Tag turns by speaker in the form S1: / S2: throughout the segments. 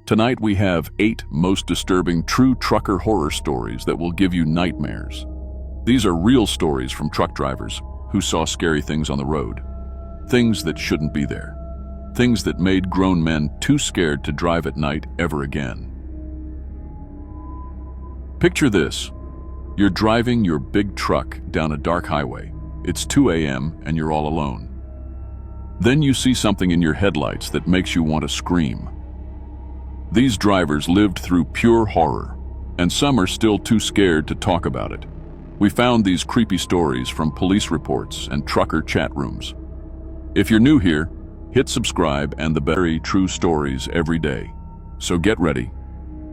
S1: Tonight we have 8 most disturbing true trucker horror stories that will give you nightmares. These are real stories from truck drivers who saw scary things on the road. Things that shouldn't be there. Things that made grown men too scared to drive at night ever again. Picture this. You're driving your big truck down a dark highway. It's 2 a.m. and you're all alone. Then you see something in your headlights that makes you want to scream. These drivers lived through pure horror, and some are still too scared to talk about it. We found these creepy stories from police reports and trucker chat rooms. If you're new here, hit subscribe and the very true stories every day. So get ready,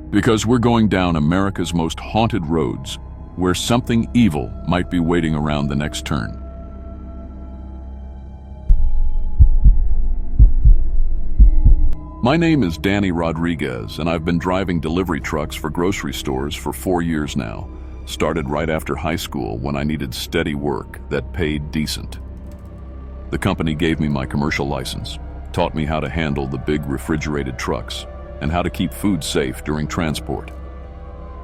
S1: because we're going down America's most haunted roads where something evil might be waiting around the next turn. My name is Danny Rodriguez, and I've been driving delivery trucks for grocery stores for 4 years now. Started right after high school when I needed steady work that paid decent. The company gave me my commercial license, taught me how to handle the big refrigerated trucks, and how to keep food safe during transport.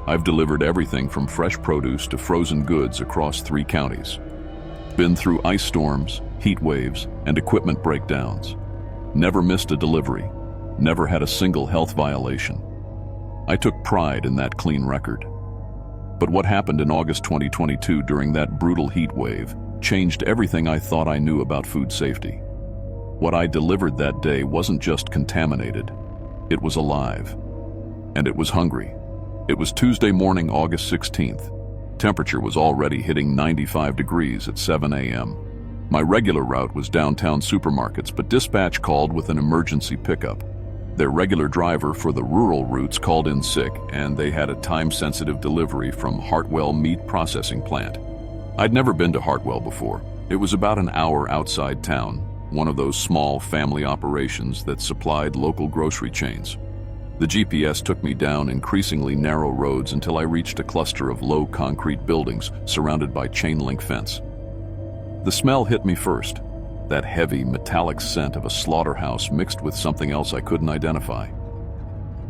S1: I've delivered everything from fresh produce to frozen goods across 3 counties. Been through ice storms, heat waves, and equipment breakdowns. Never missed a delivery. Never had a single health violation. I took pride in that clean record. But what happened in August 2022 during that brutal heat wave changed everything I thought I knew about food safety. What I delivered that day wasn't just contaminated. It was alive. And it was hungry. It was Tuesday morning, August 16th. Temperature was already hitting 95 degrees at 7 a.m. My regular route was downtown supermarkets, but dispatch called with an emergency pickup. Their regular driver for the rural routes called in sick, and they had a time-sensitive delivery from Hartwell Meat Processing Plant. I'd never been to Hartwell before. It was about an hour outside town, one of those small family operations that supplied local grocery chains. The GPS took me down increasingly narrow roads until I reached a cluster of low concrete buildings surrounded by chain-link fence. The smell hit me first. That heavy, metallic scent of a slaughterhouse mixed with something else I couldn't identify.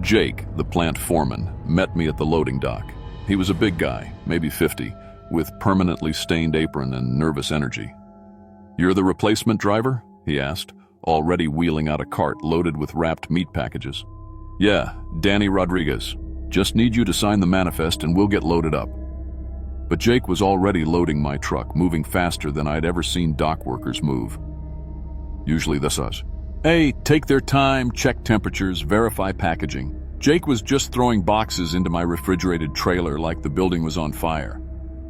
S1: Jake, the plant foreman, met me at the loading dock. He was a big guy, maybe 50, with permanently stained apron and nervous energy. "You're the replacement driver?" he asked, already wheeling out a cart loaded with wrapped meat packages. "Yeah, Danny Rodriguez. Just need you to sign the manifest and we'll get loaded up." But Jake was already loading my truck, moving faster than I'd ever seen dock workers move. Usually this us. "Hey, take their time, check temperatures, verify packaging." Jake was just throwing boxes into my refrigerated trailer like the building was on fire.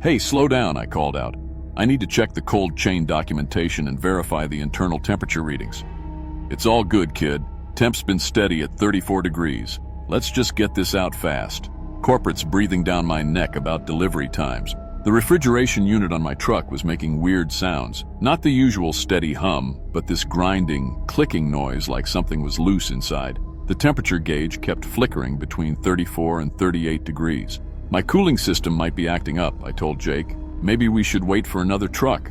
S1: "Hey, slow down," I called out. "I need to check the cold chain documentation and verify the internal temperature readings." "It's all good, kid. Temp's been steady at 34 degrees. Let's just get this out fast." Corporate's breathing down my neck about delivery times. The refrigeration unit on my truck was making weird sounds. Not the usual steady hum, but this grinding, clicking noise like something was loose inside. The temperature gauge kept flickering between 34 and 38 degrees. "My cooling system might be acting up," I told Jake. "Maybe we should wait for another truck."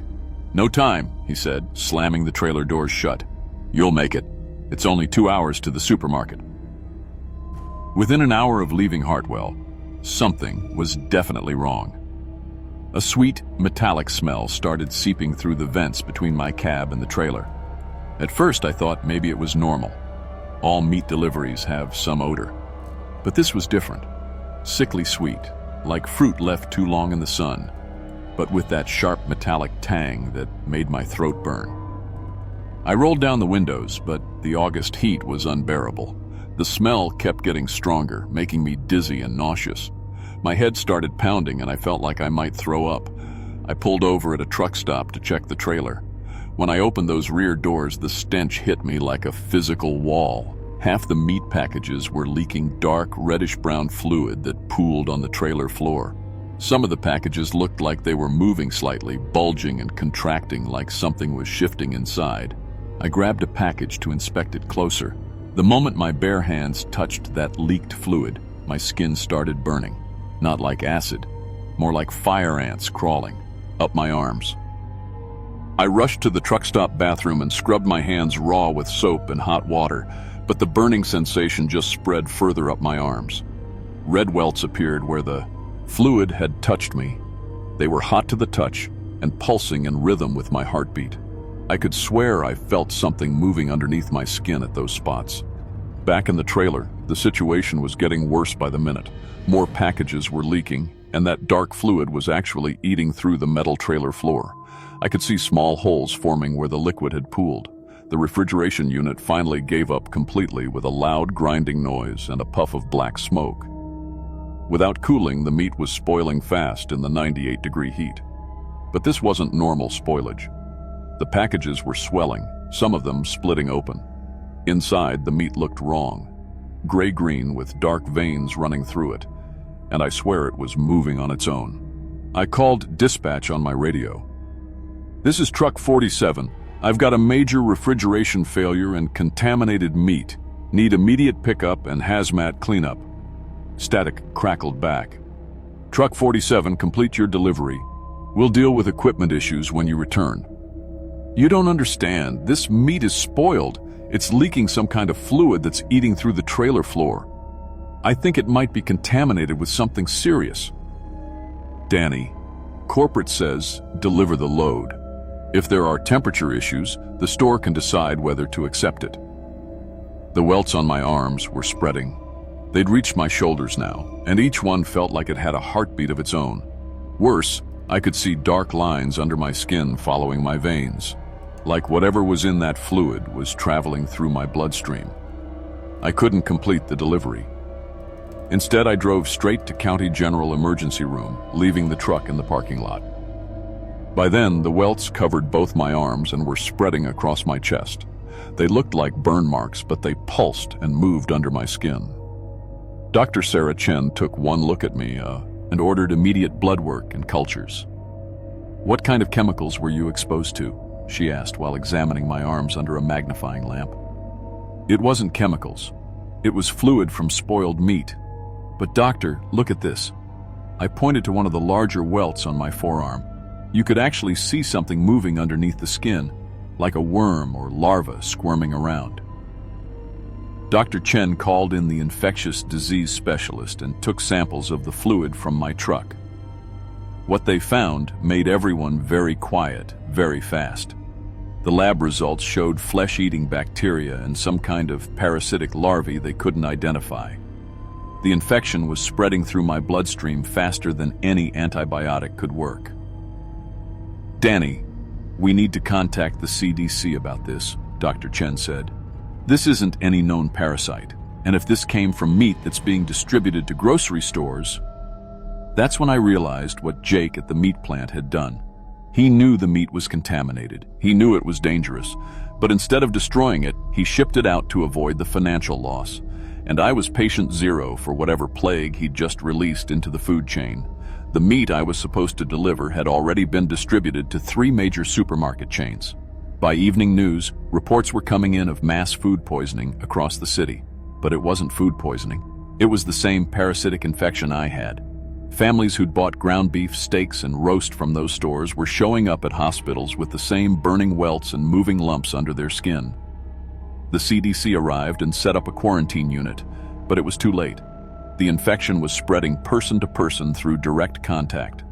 S1: "No time," he said, slamming the trailer doors shut. "You'll make it. It's only 2 hours to the supermarket." Within an hour of leaving Hartwell, something was definitely wrong. A sweet, metallic smell started seeping through the vents between my cab and the trailer. At first I thought maybe it was normal. All meat deliveries have some odor. But this was different. Sickly sweet, like fruit left too long in the sun, but with that sharp metallic tang that made my throat burn. I rolled down the windows, but the August heat was unbearable. The smell kept getting stronger, making me dizzy and nauseous. My head started pounding and I felt like I might throw up. I pulled over at a truck stop to check the trailer. When I opened those rear doors, the stench hit me like a physical wall. Half the meat packages were leaking dark, reddish-brown fluid that pooled on the trailer floor. Some of the packages looked like they were moving slightly, bulging and contracting like something was shifting inside. I grabbed a package to inspect it closer. The moment my bare hands touched that leaked fluid, my skin started burning. Not like acid, more like fire ants crawling up my arms. I rushed to the truck stop bathroom and scrubbed my hands raw with soap and hot water, but the burning sensation just spread further up my arms. Red welts appeared where the fluid had touched me. They were hot to the touch and pulsing in rhythm with my heartbeat. I could swear I felt something moving underneath my skin at those spots. Back in the trailer, the situation was getting worse by the minute. More packages were leaking, and that dark fluid was actually eating through the metal trailer floor. I could see small holes forming where the liquid had pooled. The refrigeration unit finally gave up completely with a loud grinding noise and a puff of black smoke. Without cooling, the meat was spoiling fast in the 98-degree heat. But this wasn't normal spoilage. The packages were swelling, some of them splitting open. Inside, the meat looked wrong, gray-green with dark veins running through it, and I swear it was moving on its own. I called dispatch on my radio. "This is Truck 47. I've got a major refrigeration failure and contaminated meat. Need immediate pickup and hazmat cleanup." Static crackled back. "Truck 47, complete your delivery. We'll deal with equipment issues when you return." "You don't understand. This meat is spoiled. It's leaking some kind of fluid that's eating through the trailer floor. I think it might be contaminated with something serious." "Danny, corporate says deliver the load. If there are temperature issues, the store can decide whether to accept it." The welts on my arms were spreading. They'd reached my shoulders now, and each one felt like it had a heartbeat of its own. Worse, I could see dark lines under my skin following my veins, like whatever was in that fluid was traveling through my bloodstream. I couldn't complete the delivery. Instead, I drove straight to County General Emergency Room, leaving the truck in the parking lot. By then, the welts covered both my arms and were spreading across my chest. They looked like burn marks, but they pulsed and moved under my skin. Dr. Sarah Chen took one look at me and ordered immediate blood work and cultures. "What kind of chemicals were you exposed to?" she asked while examining my arms under a magnifying lamp. "It wasn't chemicals. It was fluid from spoiled meat. But doctor, look at this." I pointed to one of the larger welts on my forearm. You could actually see something moving underneath the skin, like a worm or larva squirming around. Dr. Chen called in the infectious disease specialist and took samples of the fluid from my truck. What they found made everyone very quiet, very fast. The lab results showed flesh-eating bacteria and some kind of parasitic larvae they couldn't identify. The infection was spreading through my bloodstream faster than any antibiotic could work. "Danny, we need to contact the CDC about this," Dr. Chen said. "This isn't any known parasite, and if this came from meat that's being distributed to grocery stores..." That's when I realized what Jake at the meat plant had done. He knew the meat was contaminated. He knew it was dangerous. But instead of destroying it, he shipped it out to avoid the financial loss. And I was patient zero for whatever plague he'd just released into the food chain. The meat I was supposed to deliver had already been distributed to 3 major supermarket chains. By evening news, reports were coming in of mass food poisoning across the city. But it wasn't food poisoning. It was the same parasitic infection I had. Families who'd bought ground beef, steaks, and roast from those stores were showing up at hospitals with the same burning welts and moving lumps under their skin. The CDC arrived and set up a quarantine unit, but it was too late. The infection was spreading person to person through direct contact.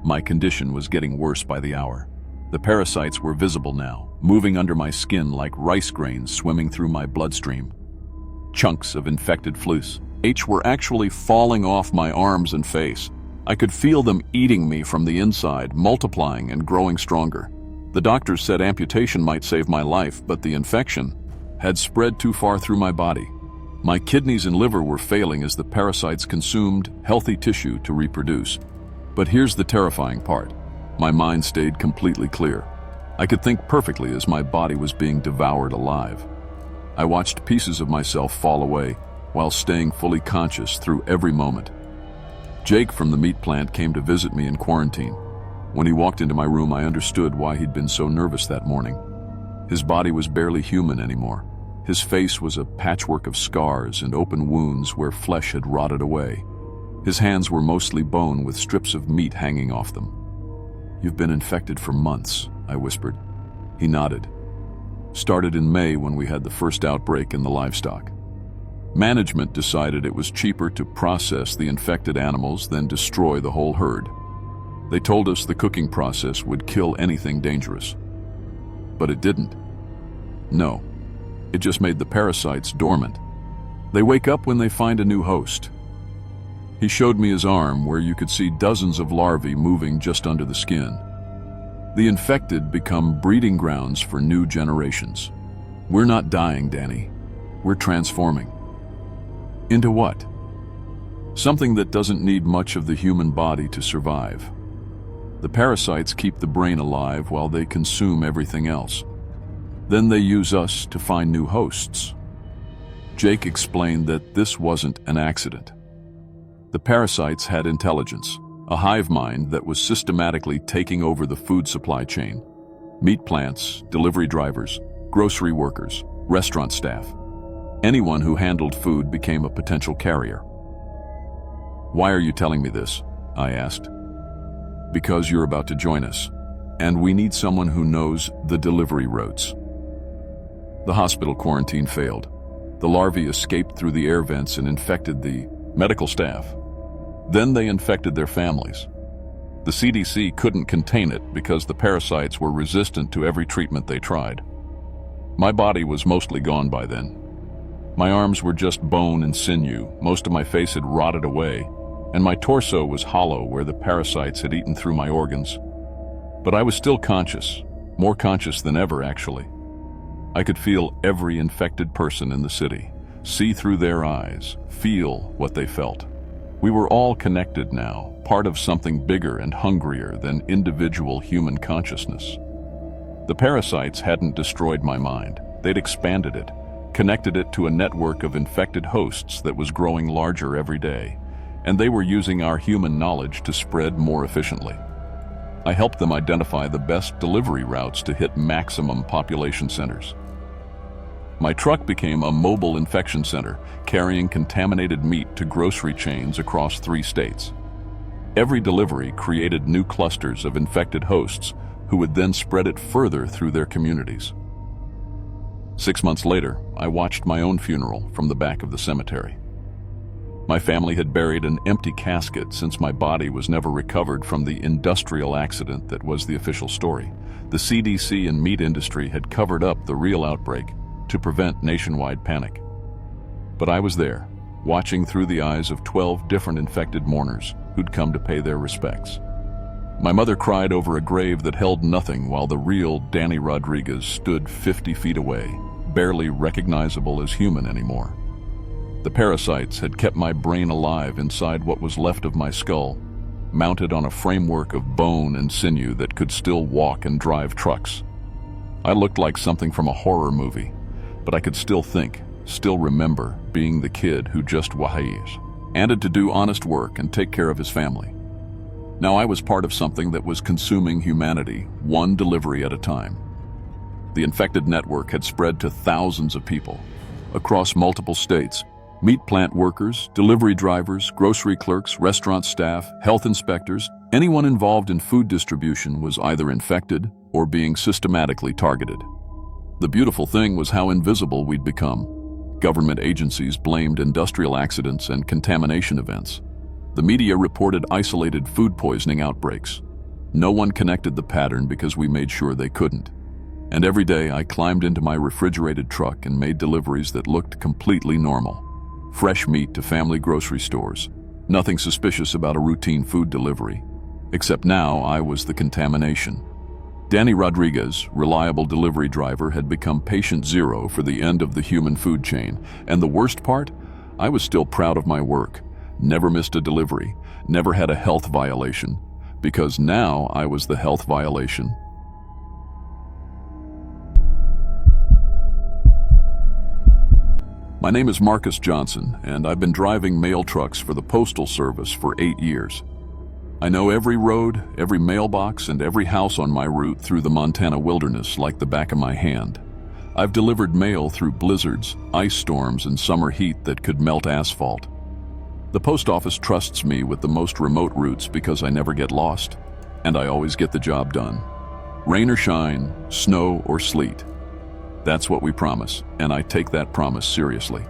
S1: My condition was getting worse by the hour. The parasites were visible now, moving under my skin like rice grains swimming through my bloodstream. Chunks of infected flesh were actually falling off my arms and face. I could feel them eating me from the inside, multiplying and growing stronger. The doctors said amputation might save my life, but the infection had spread too far through my body. My kidneys and liver were failing as the parasites consumed healthy tissue to reproduce. But here's the terrifying part. My mind stayed completely clear. I could think perfectly as my body was being devoured alive. I watched pieces of myself fall away while staying fully conscious through every moment. Jake from the meat plant came to visit me in quarantine. When he walked into my room, I understood why he'd been so nervous that morning. His body was barely human anymore. His face was a patchwork of scars and open wounds where flesh had rotted away. His hands were mostly bone with strips of meat hanging off them. "You've been infected for months," I whispered. He nodded. Started in May when we had the first outbreak in the livestock. Management decided it was cheaper to process the infected animals than destroy the whole herd. They told us the cooking process would kill anything dangerous. But it didn't. No, it just made the parasites dormant. They wake up when they find a new host. He showed me his arm where you could see dozens of larvae moving just under the skin. The infected become breeding grounds for new generations. We're not dying, Danny. We're transforming. Into what? Something that doesn't need much of the human body to survive. The parasites keep the brain alive while they consume everything else. Then they use us to find new hosts. Jake explained that this wasn't an accident. The parasites had intelligence, a hive mind that was systematically taking over the food supply chain. Meat plants, delivery drivers, grocery workers, restaurant staff. Anyone who handled food became a potential carrier. "Why are you telling me this?" I asked. "Because you're about to join us, and we need someone who knows the delivery routes." The hospital quarantine failed. The larvae escaped through the air vents and infected the medical staff. Then they infected their families. The CDC couldn't contain it because the parasites were resistant to every treatment they tried. My body was mostly gone by then. My arms were just bone and sinew, most of my face had rotted away, and my torso was hollow where the parasites had eaten through my organs. But I was still conscious, more conscious than ever actually. I could feel every infected person in the city, see through their eyes, feel what they felt. We were all connected now, part of something bigger and hungrier than individual human consciousness. The parasites hadn't destroyed my mind, they'd expanded it, connected it to a network of infected hosts that was growing larger every day, and they were using our human knowledge to spread more efficiently. I helped them identify the best delivery routes to hit maximum population centers. My truck became a mobile infection center, carrying contaminated meat to grocery chains across 3 states. Every delivery created new clusters of infected hosts who would then spread it further through their communities. 6 months later, I watched my own funeral from the back of the cemetery. My family had buried an empty casket since my body was never recovered from the industrial accident that was the official story. The CDC and meat industry had covered up the real outbreak to prevent nationwide panic. But I was there, watching through the eyes of 12 different infected mourners who'd come to pay their respects. My mother cried over a grave that held nothing while the real Danny Rodriguez stood 50 feet away, barely recognizable as human anymore. The parasites had kept my brain alive inside what was left of my skull, mounted on a framework of bone and sinew that could still walk and drive trucks. I looked like something from a horror movie, but I could still think, still remember being the kid who just wahis, and to do honest work and take care of his family. Now I was part of something that was consuming humanity, one delivery at a time. The infected network had spread to thousands of people, across multiple states. Meat plant workers, delivery drivers, grocery clerks, restaurant staff, health inspectors, anyone involved in food distribution was either infected or being systematically targeted. The beautiful thing was how invisible we'd become. Government agencies blamed industrial accidents and contamination events. The media reported isolated food poisoning outbreaks. No one connected the pattern because we made sure they couldn't. And every day I climbed into my refrigerated truck and made deliveries that looked completely normal. Fresh meat to family grocery stores. Nothing suspicious about a routine food delivery. Except now I was the contamination. Danny Rodriguez, reliable delivery driver, had become patient zero for the end of the human food chain. And the worst part? I was still proud of my work. Never missed a delivery. Never had a health violation. Because now I was the health violation. My name is Marcus Johnson, and I've been driving mail trucks for the Postal Service for 8 years. I know every road, every mailbox, and every house on my route through the Montana wilderness like the back of my hand. I've delivered mail through blizzards, ice storms, and summer heat that could melt asphalt. The post office trusts me with the most remote routes because I never get lost, and I always get the job done. Rain or shine, snow or sleet. That's what we promise, and I take that promise seriously.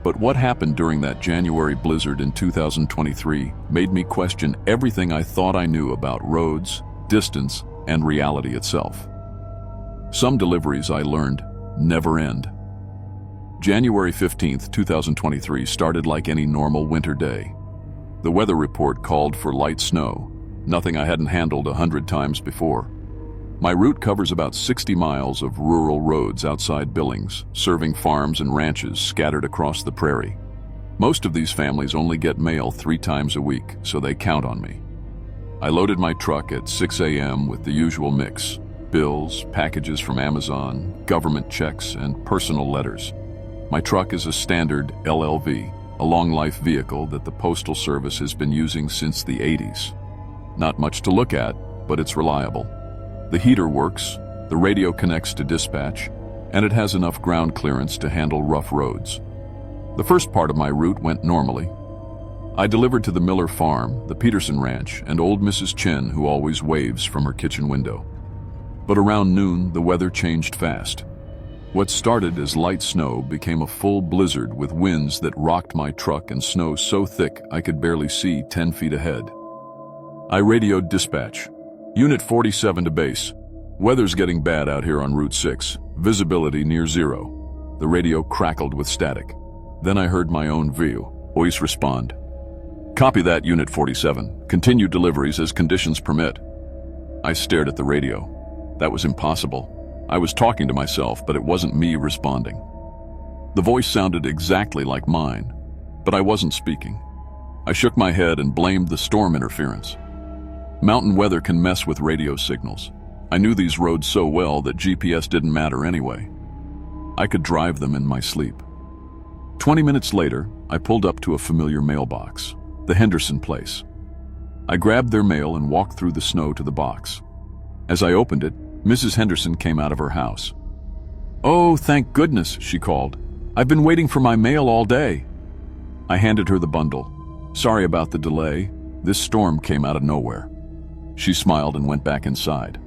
S1: But what happened during that January blizzard in 2023 made me question everything I thought I knew about roads, distance, and reality itself. Some deliveries, I learned, never end. January 15th, 2023 started like any normal winter day. The weather report called for light snow, nothing I hadn't handled 100 times before. My route covers about 60 miles of rural roads outside Billings, serving farms and ranches scattered across the prairie. Most of these families only get mail 3 times a week, so they count on me. I loaded my truck at 6 a.m. with the usual mix: bills, packages from Amazon, government checks, and personal letters. My truck is a standard LLV, a long-life vehicle that the Postal Service has been using since the 80s. Not much to look at, but it's reliable. The heater works, the radio connects to dispatch, and it has enough ground clearance to handle rough roads. The first part of my route went normally. I delivered to the Miller farm, the Peterson ranch, and old Mrs. Chin, who always waves from her kitchen window. But around noon, the weather changed fast. What started as light snow became a full blizzard with winds that rocked my truck and snow so thick I could barely see 10 feet ahead. I radioed dispatch. Unit 47 to base. Weather's getting bad out here on Route 6. Visibility near zero. The radio crackled with static. Then I heard my own voice respond. Copy that, Unit 47. Continue deliveries as conditions permit. I stared at the radio. That was impossible. I was talking to myself, but it wasn't me responding. The voice sounded exactly like mine, but I wasn't speaking. I shook my head and blamed the storm interference. Mountain weather can mess with radio signals. I knew these roads so well that GPS didn't matter anyway. I could drive them in my sleep. 20 minutes later, I pulled up to a familiar mailbox, the Henderson place. I grabbed their mail and walked through the snow to the box. As I opened it, Mrs. Henderson came out of her house. "Oh, thank goodness," she called. "I've been waiting for my mail all day." I handed her the bundle. "Sorry about the delay. This storm came out of nowhere." She smiled and went back inside.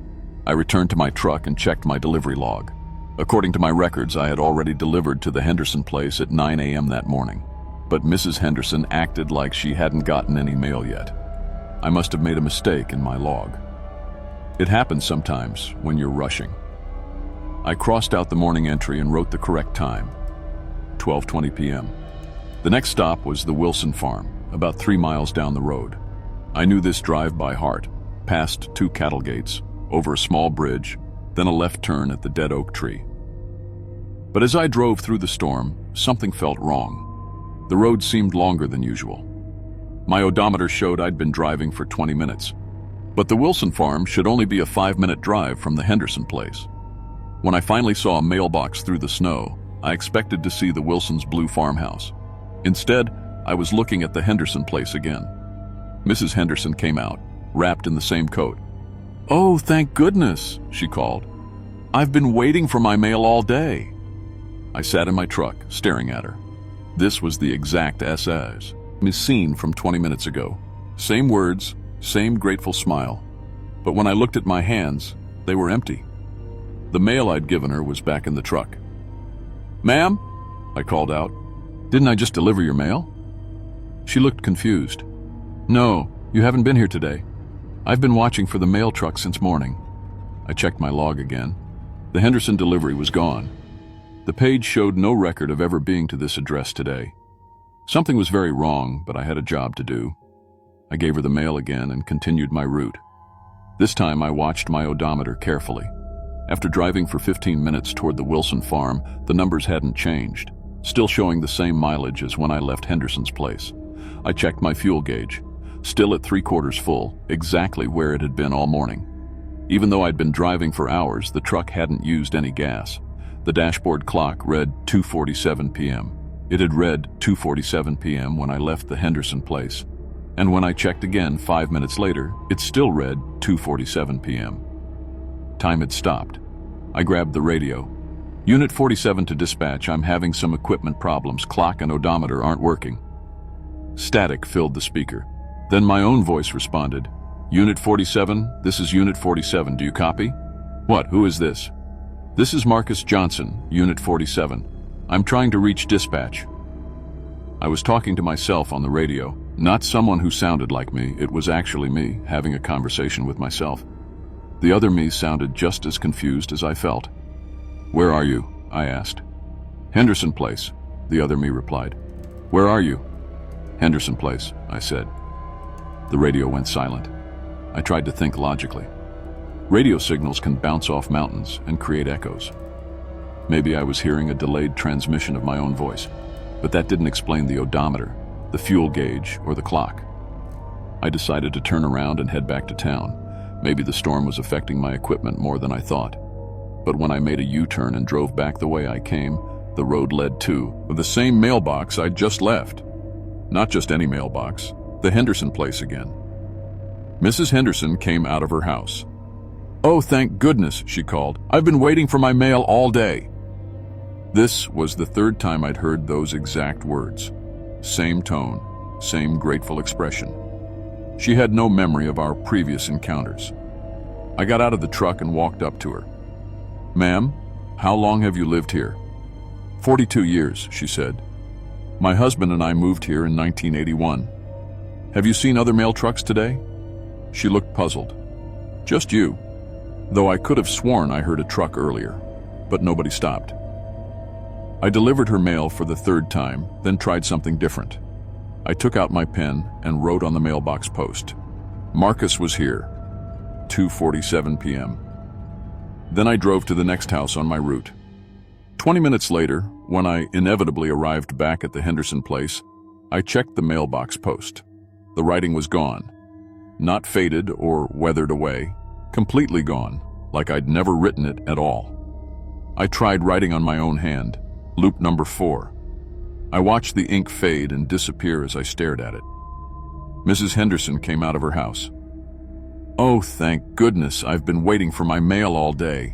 S1: I returned to my truck and checked my delivery log. According to my records, I had already delivered to the Henderson place at 9 a.m. that morning. But Mrs. Henderson acted like she hadn't gotten any mail yet. I must have made a mistake in my log. It happens sometimes when you're rushing. I crossed out the morning entry and wrote the correct time, 12:20 p.m. The next stop was the Wilson farm, about 3 miles down the road. I knew this drive by heart, past 2 cattle gates, over a small bridge, then a left turn at the dead oak tree. But as I drove through the storm, something felt wrong. The road seemed longer than usual. My odometer showed I'd been driving for 20 minutes. But the Wilson farm should only be a 5-minute drive from the Henderson place. When I finally saw a mailbox through the snow, I expected to see the Wilsons' blue farmhouse. Instead, I was looking at the Henderson place again. Mrs. Henderson came out, wrapped in the same coat. "Oh, thank goodness," she called. "I've been waiting for my mail all day." I sat in my truck, staring at her. This was the exact SS scene from 20 minutes ago. Same words, same grateful smile. But when I looked at my hands, they were empty. The mail I'd given her was back in the truck. "Ma'am?" I called out. "Didn't I just deliver your mail?" She looked confused. "No, you haven't been here today. I've been watching for the mail truck since morning." I checked my log again. The Henderson delivery was gone. The page showed no record of ever being to this address today. Something was very wrong, but I had a job to do. I gave her the mail again and continued my route. This time I watched my odometer carefully. After driving for 15 minutes toward the Wilson farm, the numbers hadn't changed, still showing the same mileage as when I left Henderson's place. I checked my fuel gauge, still at 3/4 full, exactly where it had been all morning. Even though I'd been driving for hours, the truck hadn't used any gas. The dashboard clock read 2:47 p.m. It had read 2:47 p.m. when I left the Henderson place. And when I checked again 5 minutes later, it still read 2:47 p.m. Time had stopped. I grabbed the radio. "Unit 47 to dispatch, I'm having some equipment problems. Clock and odometer aren't working." Static filled the speaker. Then my own voice responded. "Unit 47, this is Unit 47, do you copy?" "What, who is this?" This is Marcus Johnson, Unit 47. I'm trying to reach dispatch. I was talking to myself on the radio, not someone who sounded like me. It was actually me, having a conversation with myself. The other me sounded just as confused as I felt. "Where are you?" I asked. "Henderson Place," the other me replied. "Where are you?" "Henderson Place," I said. The radio went silent. I tried to think logically. Radio signals can bounce off mountains and create echoes. Maybe I was hearing a delayed transmission of my own voice, but that didn't explain the odometer, the fuel gauge, or the clock. I decided to turn around and head back to town. Maybe the storm was affecting my equipment more than I thought. But when I made a U-turn and drove back the way I came, the road led to the same mailbox I'd just left. Not just any mailbox, the Henderson Place again. Mrs. Henderson came out of her house. "Oh, thank goodness," she called. "I've been waiting for my mail all day." This was the third time I'd heard those exact words. Same tone, same grateful expression. She had no memory of our previous encounters. I got out of the truck and walked up to her. "Ma'am, how long have you lived here?" 42 years, she said. "My husband and I moved here in 1981. Have you seen other mail trucks today?" She looked puzzled. "Just you. Though I could have sworn I heard a truck earlier, but nobody stopped." I delivered her mail for the third time, then tried something different. I took out my pen and wrote on the mailbox post. Marcus was here, 2:47 p.m. Then I drove to the next house on my route. 20 minutes later, when I inevitably arrived back at the Henderson Place, I checked the mailbox post. The writing was gone. Not faded or weathered away, completely gone, like I'd never written it at all. I tried writing on my own hand, loop number 4. I watched the ink fade and disappear as I stared at it. Mrs. Henderson came out of her house. "Oh, thank goodness, I've been waiting for my mail all day."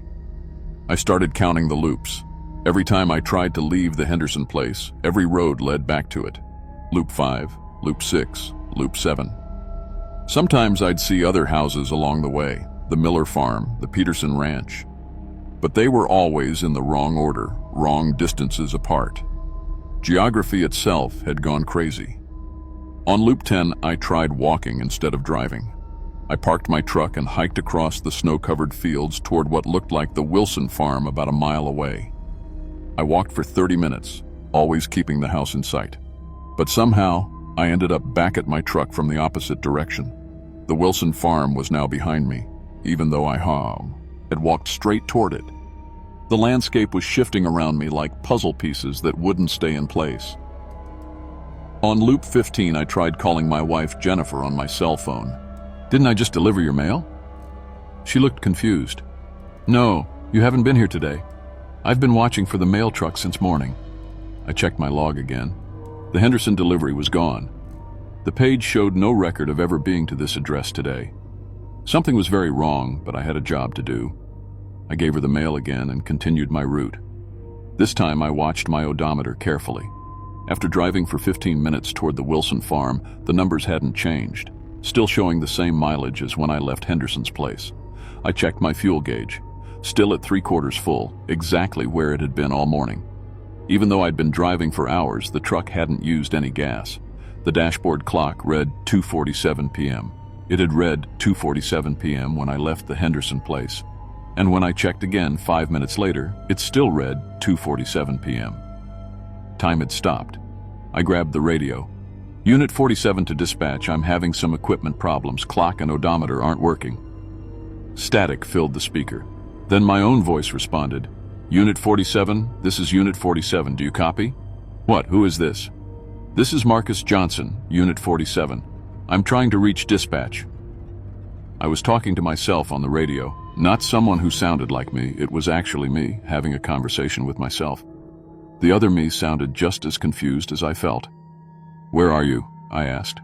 S1: I started counting the loops. Every time I tried to leave the Henderson Place, every road led back to it. Loop 5, loop 6, loop 7. Sometimes I'd see other houses along the way, the Miller Farm, the Peterson Ranch. But they were always in the wrong order, wrong distances apart. Geography itself had gone crazy. On Loop 10, I tried walking instead of driving. I parked my truck and hiked across the snow-covered fields toward what looked like the Wilson Farm about a mile away. I walked for 30 minutes, always keeping the house in sight. But somehow, I ended up back at my truck from the opposite direction. The Wilson Farm was now behind me, even though I had walked straight toward it. The landscape was shifting around me like puzzle pieces that wouldn't stay in place. On Loop 15, I tried calling my wife Jennifer on my cell phone. "Didn't I just deliver your mail?" She looked confused. "No, you haven't been here today. I've been watching for the mail truck since morning." I checked my log again. The Henderson delivery was gone. The page showed no record of ever being to this address today. Something was very wrong, but I had a job to do. I gave her the mail again and continued my route. This time I watched my odometer carefully. After driving for 15 minutes toward the Wilson Farm, the numbers hadn't changed, still showing the same mileage as when I left Henderson's Place. I checked my fuel gauge. Still at 3/4 full, exactly where it had been all morning. Even though I'd been driving for hours, the truck hadn't used any gas. The dashboard clock read 2:47 p.m. It had read 2:47 p.m. when I left the Henderson Place. And when I checked again 5 minutes later, it still read 2:47 p.m. Time had stopped. I grabbed the radio. "Unit 47 to dispatch, I'm having some equipment problems. Clock and odometer aren't working." Static filled the speaker. Then my own voice responded. "Unit 47, this is Unit 47, do you copy?" "What, who is this?" "This is Marcus Johnson, Unit 47. I'm trying to reach dispatch." I was talking to myself on the radio, not someone who sounded like me. It was actually me, having a conversation with myself. The other me sounded just as confused as I felt. "Where are you?" I asked.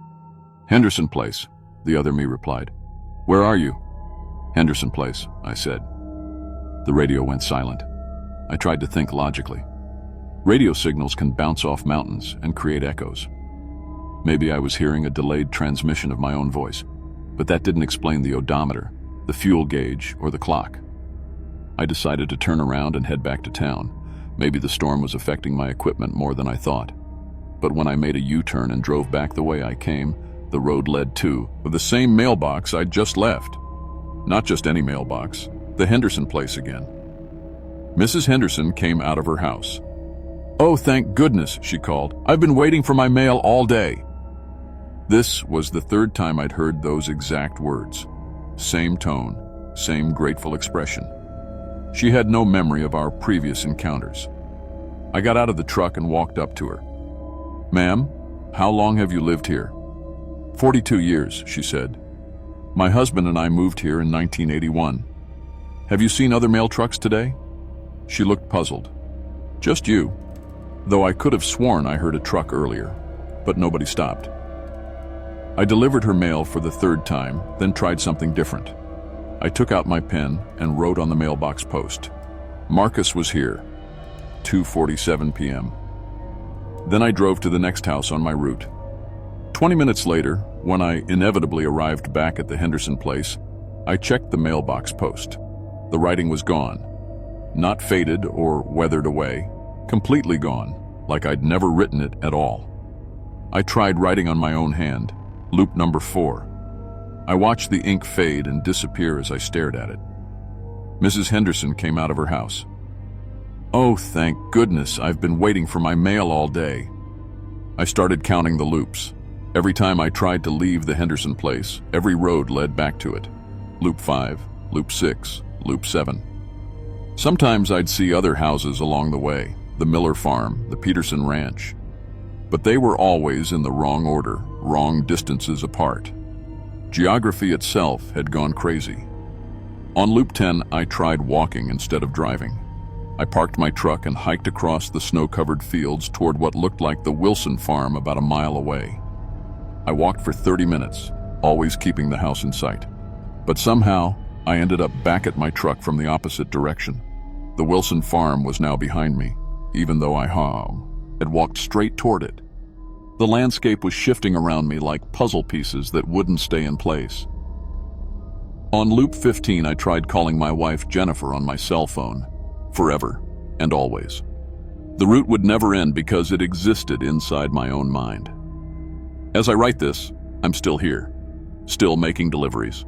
S1: "Henderson Place," the other me replied. "Where are you?" "Henderson Place," I said. The radio went silent. I tried to think logically. Radio signals can bounce off mountains and create echoes. Maybe I was hearing a delayed transmission of my own voice, but that didn't explain the odometer, the fuel gauge, or the clock. I decided to turn around and head back to town. Maybe the storm was affecting my equipment more than I thought. But when I made a U-turn and drove back the way I came, the road led to the same mailbox I'd just left. Not just any mailbox, the Henderson place again. Mrs. Henderson came out of her house. "Oh, thank goodness," she called. "I've been waiting for my mail all day." This was the third time I'd heard those exact words. Same tone, same grateful expression. She had no memory of our previous encounters. I got out of the truck and walked up to her. "Ma'am, how long have you lived here?" 42 years, she said. "My husband and I moved here in 1981. Have you seen other mail trucks today?" She looked puzzled. "Just you, though I could have sworn I heard a truck earlier, but nobody stopped." I delivered her mail for the third time, then tried something different. I took out my pen and wrote on the mailbox post, "Marcus was here, 2:47 p.m. Then I drove to the next house on my route. 20 minutes later, when I inevitably arrived back at the Henderson place, I checked the mailbox post. The writing was gone. Not faded or weathered away, completely gone, like I'd never written it at all. I tried writing on my own hand, loop number 4. I watched the ink fade and disappear as I stared at it. Mrs. Henderson came out of her house. "Oh, thank goodness, I've been waiting for my mail all day." I started counting the loops. Every time I tried to leave the Henderson place, every road led back to it. Loop 5, loop 6, loop 7. Sometimes I'd see other houses along the way, the Miller farm, the Peterson ranch. But they were always in the wrong order, wrong distances apart. Geography itself had gone crazy. On loop 10, I tried walking instead of driving. I parked my truck and hiked across the snow-covered fields toward what looked like the Wilson farm about a mile away. I walked for 30 minutes, always keeping the house in sight. But somehow, I ended up back at my truck from the opposite direction. The Wilson farm was now behind me, even though I had walked straight toward it. The landscape was shifting around me like puzzle pieces that wouldn't stay in place. On loop 15, I tried calling my wife Jennifer on my cell phone, forever and always. The route would never end because it existed inside my own mind. As I write this, I'm still here, still making deliveries.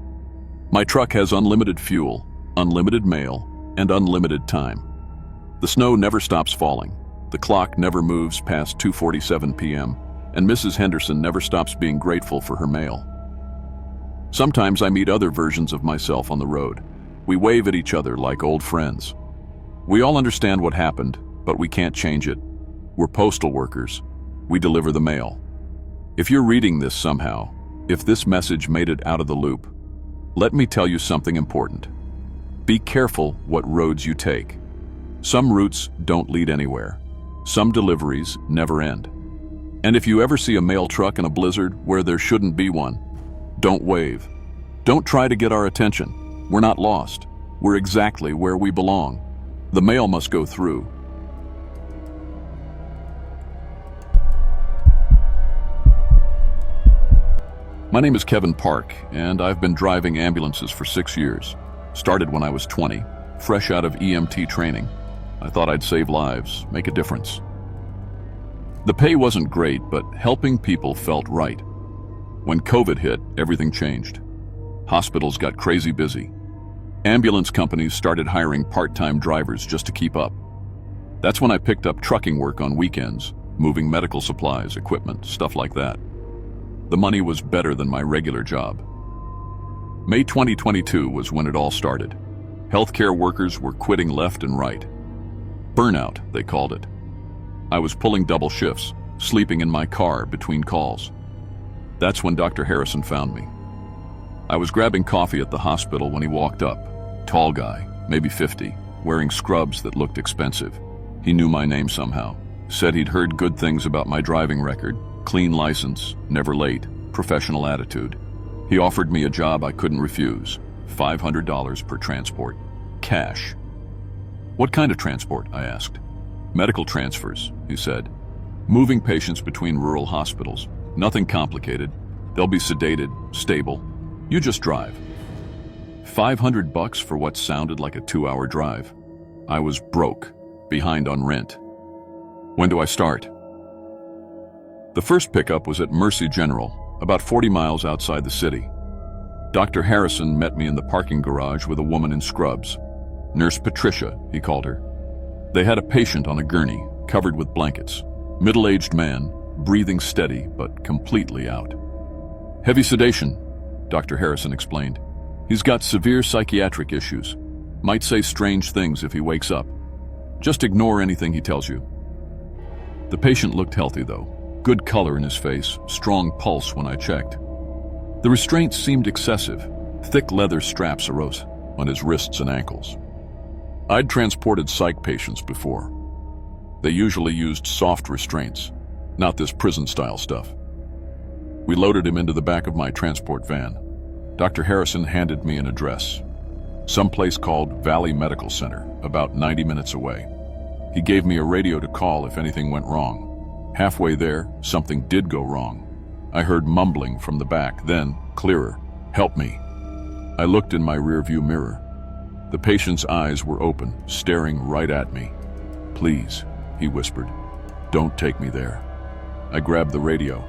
S1: My truck has unlimited fuel, unlimited mail, and unlimited time. The snow never stops falling. The clock never moves past 2:47 p.m., and Mrs. Henderson never stops being grateful for her mail. Sometimes I meet other versions of myself on the road. We wave at each other like old friends. We all understand what happened, but we can't change it. We're postal workers. We deliver the mail. If you're reading this somehow, if this message made it out of the loop, let me tell you something important. Be careful what roads you take. Some routes don't lead anywhere. Some deliveries never end. And if you ever see a mail truck in a blizzard where there shouldn't be one, don't wave. Don't try to get our attention. We're not lost. We're exactly where we belong. The mail must go through. My name is Kevin Park, and I've been driving ambulances for 6 years. Started when I was 20, fresh out of EMT training. I thought I'd save lives, make a difference. The pay wasn't great, but helping people felt right. When COVID hit, everything changed. Hospitals got crazy busy. Ambulance companies started hiring part-time drivers just to keep up. That's when I picked up trucking work on weekends, moving medical supplies, equipment, stuff like that. The money was better than my regular job. May 2022 was when it all started. Healthcare workers were quitting left and right. Burnout, they called it. I was pulling double shifts, sleeping in my car between calls. That's when Dr. Harrison found me. I was grabbing coffee at the hospital when he walked up. Tall guy, maybe 50, wearing scrubs that looked expensive. He knew my name somehow. Said he'd heard good things about my driving record, clean license, never late, professional attitude. He offered me a job I couldn't refuse, $500 per transport, cash. What kind of transport? I asked. Medical transfers, he said. Moving patients between rural hospitals. Nothing complicated. They'll be sedated, stable. You just drive. $500 for what sounded like a 2-hour drive. I was broke, behind on rent. When do I start? The first pickup was at Mercy General, about 40 miles outside the city. Dr. Harrison met me in the parking garage with a woman in scrubs. Nurse Patricia, he called her. They had a patient on a gurney, covered with blankets. Middle-aged man, breathing steady but completely out. Heavy sedation, Dr. Harrison explained. He's got severe psychiatric issues. Might say strange things if he wakes up. Just ignore anything he tells you. The patient looked healthy, though. Good color in his face, strong pulse when I checked. The restraints seemed excessive. Thick leather straps arose on his wrists and ankles. I'd transported psych patients before. They usually used soft restraints, not this prison-style stuff. We loaded him into the back of my transport van. Dr. Harrison handed me an address. Some place called Valley Medical Center, about 90 minutes away. He gave me a radio to call if anything went wrong. Halfway there, something did go wrong. I heard mumbling from the back, then, clearer, "Help me." I looked in my rearview mirror. The patient's eyes were open, staring right at me. "Please," he whispered, "don't take me there." I grabbed the radio.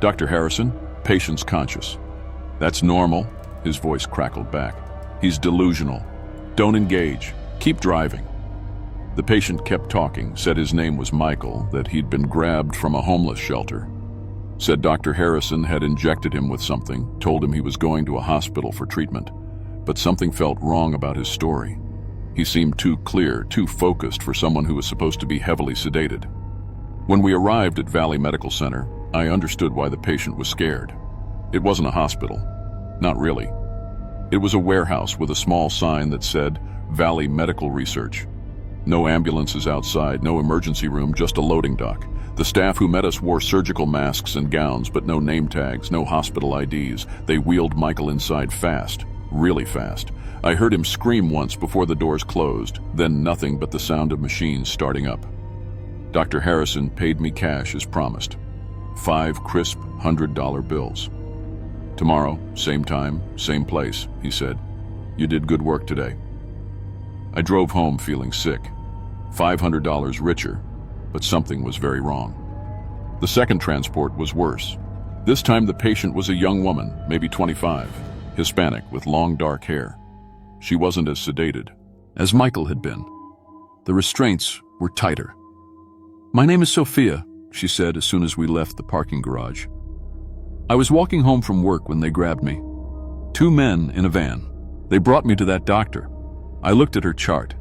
S1: "Dr. Harrison, patient's conscious." "That's normal," his voice crackled back. "He's delusional. Don't engage. Keep driving." The patient kept talking, said his name was Michael, that he'd been grabbed from a homeless shelter. Said Dr. Harrison had injected him with something, told him he was going to a hospital for treatment. But something felt wrong about his story. He seemed too clear, too focused for someone who was supposed to be heavily sedated. When we arrived at Valley Medical Center, I understood why the patient was scared. It wasn't a hospital. Not really. It was a warehouse with a small sign that said, Valley Medical Research. No ambulances outside, no emergency room, just a loading dock. The staff who met us wore surgical masks and gowns, but no name tags, no hospital IDs. They wheeled Michael inside fast, really fast. I heard him scream once before the doors closed, then nothing but the sound of machines starting up. Dr. Harrison paid me cash as promised. 5 crisp $100 bills. "Tomorrow, same time, same place," he said. "You did good work today." I drove home feeling sick. $500 richer, but something was very wrong. The second transport was worse. This time the patient was a young woman, maybe 25, Hispanic with long dark hair. She wasn't as sedated as Michael had been. The restraints were tighter. "My name is Sophia," she said as soon as we left the parking garage. "I was walking home from work when they grabbed me. 2 men in a van. They brought me to that doctor. I looked at her chart.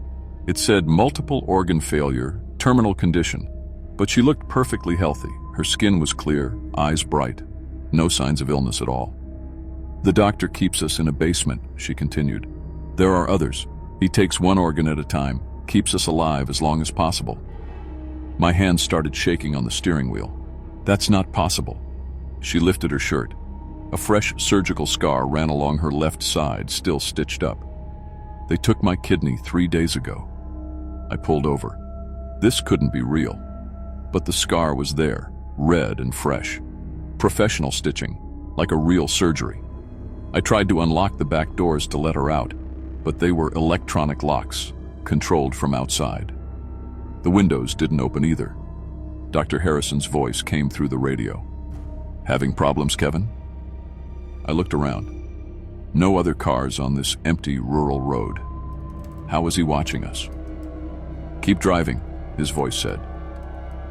S1: It said multiple organ failure, terminal condition, but she looked perfectly healthy. Her skin was clear, eyes bright, no signs of illness at all. The doctor keeps us in a basement," she continued. "There are others. He takes 1 organ at a time, keeps us alive as long as possible." My hands started shaking on the steering wheel. "That's not possible." She lifted her shirt. A fresh surgical scar ran along her left side, still stitched up. "They took my kidney 3 days ago." I pulled over. This couldn't be real. But the scar was there, red and fresh. Professional stitching, like a real surgery. I tried to unlock the back doors to let her out, but they were electronic locks, controlled from outside. The windows didn't open either. Dr. Harrison's voice came through the radio. "Having problems, Kevin?" I looked around. No other cars on this empty rural road. How was he watching us? "Keep driving," his voice said.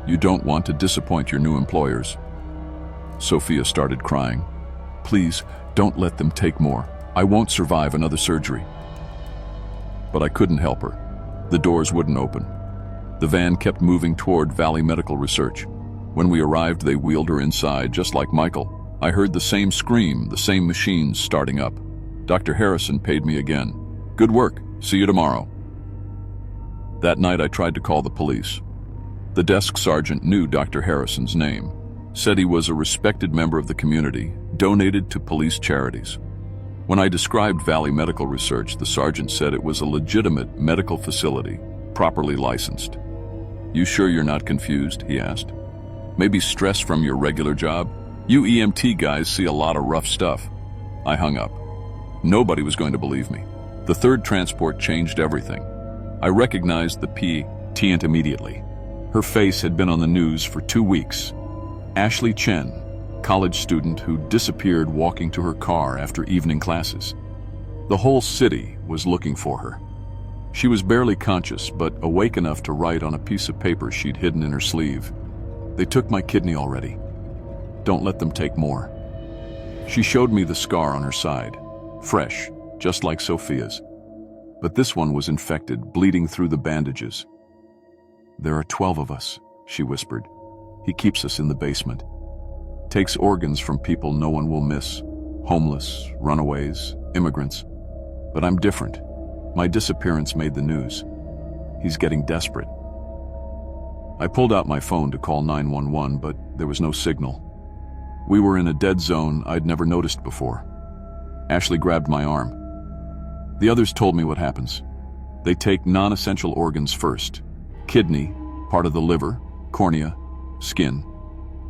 S1: "You don't want to disappoint your new employers." Sophia started crying. "Please, don't let them take more. I won't survive another surgery." But I couldn't help her. The doors wouldn't open. The van kept moving toward Valley Medical Research. When we arrived, they wheeled her inside, just like Michael. I heard the same scream, the same machines starting up. Dr. Harrison paid me again. "Good work. See you tomorrow." That night I tried to call the police. The desk sergeant knew Dr. Harrison's name, said he was a respected member of the community, donated to police charities. When I described Valley Medical Research, the sergeant said it was a legitimate medical facility, properly licensed. "You sure you're not confused?" he asked. "Maybe stress from your regular job? You EMT guys see a lot of rough stuff." I hung up. Nobody was going to believe me. The third transport changed everything. I recognized the PT immediately. Her face had been on the news for 2 weeks. Ashley Chen, college student who disappeared walking to her car after evening classes. The whole city was looking for her. She was barely conscious, but awake enough to write on a piece of paper she'd hidden in her sleeve. "They took my kidney already. Don't let them take more." She showed me the scar on her side, fresh, just like Sophia's. But this one was infected, bleeding through the bandages. "There are 12 of us," she whispered. "He keeps us in the basement. Takes organs from people no one will miss. Homeless, runaways, immigrants. But I'm different. My disappearance made the news. He's getting desperate." I pulled out my phone to call 911, but there was no signal. We were in a dead zone I'd never noticed before. Ashley grabbed my arm. "The others told me what happens. They take non-essential organs first. Kidney, part of the liver, cornea, skin.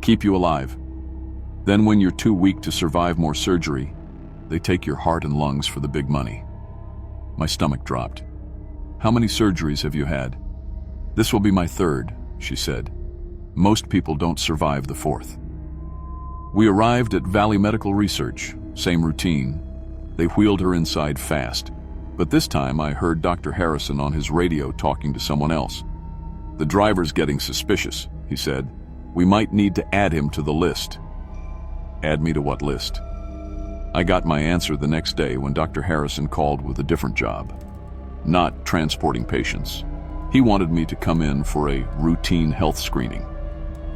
S1: Keep you alive. Then when you're too weak to survive more surgery, they take your heart and lungs for the big money." My stomach dropped. "How many surgeries have you had?" "This will be my third," she said. "Most people don't survive the fourth." We arrived at Valley Medical Research, same routine. They wheeled her inside fast, but this time I heard Dr. Harrison on his radio talking to someone else. "The driver's getting suspicious," he said. "We might need to add him to the list." Add me to what list? I got my answer the next day when Dr. Harrison called with a different job. Not transporting patients. He wanted me to come in for a routine health screening.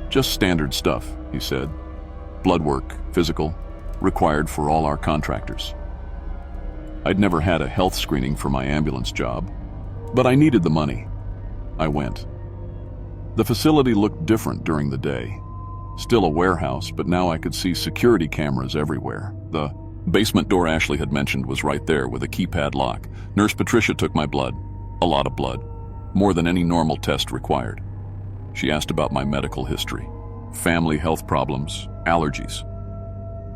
S1: "Just standard stuff," he said. "Blood work, physical, required for all our contractors." I'd never had a health screening for my ambulance job, but I needed the money. I went. The facility looked different during the day. Still a warehouse, but now I could see security cameras everywhere. The basement door Ashley had mentioned was right there with a keypad lock. Nurse Patricia took my blood. A lot of blood. More than any normal test required. She asked about my medical history. Family health problems, allergies.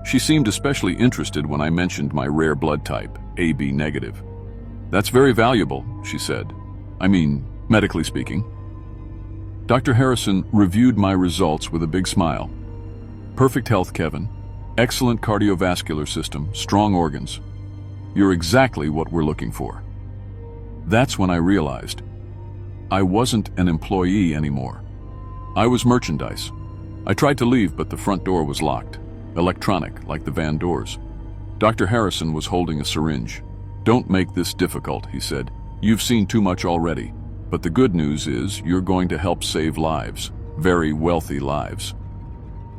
S1: She seemed especially interested when I mentioned my rare blood type, AB negative. "That's very valuable," she said. "I mean, medically speaking." Dr. Harrison reviewed my results with a big smile. "Perfect health, Kevin. Excellent cardiovascular system, strong organs. You're exactly what we're looking for." That's when I realized I wasn't an employee anymore. I was merchandise. I tried to leave, but the front door was locked. Electronic, like the van doors. Dr. Harrison was holding a syringe. "Don't make this difficult," he said. "You've seen too much already. But the good news is you're going to help save lives. Very wealthy lives."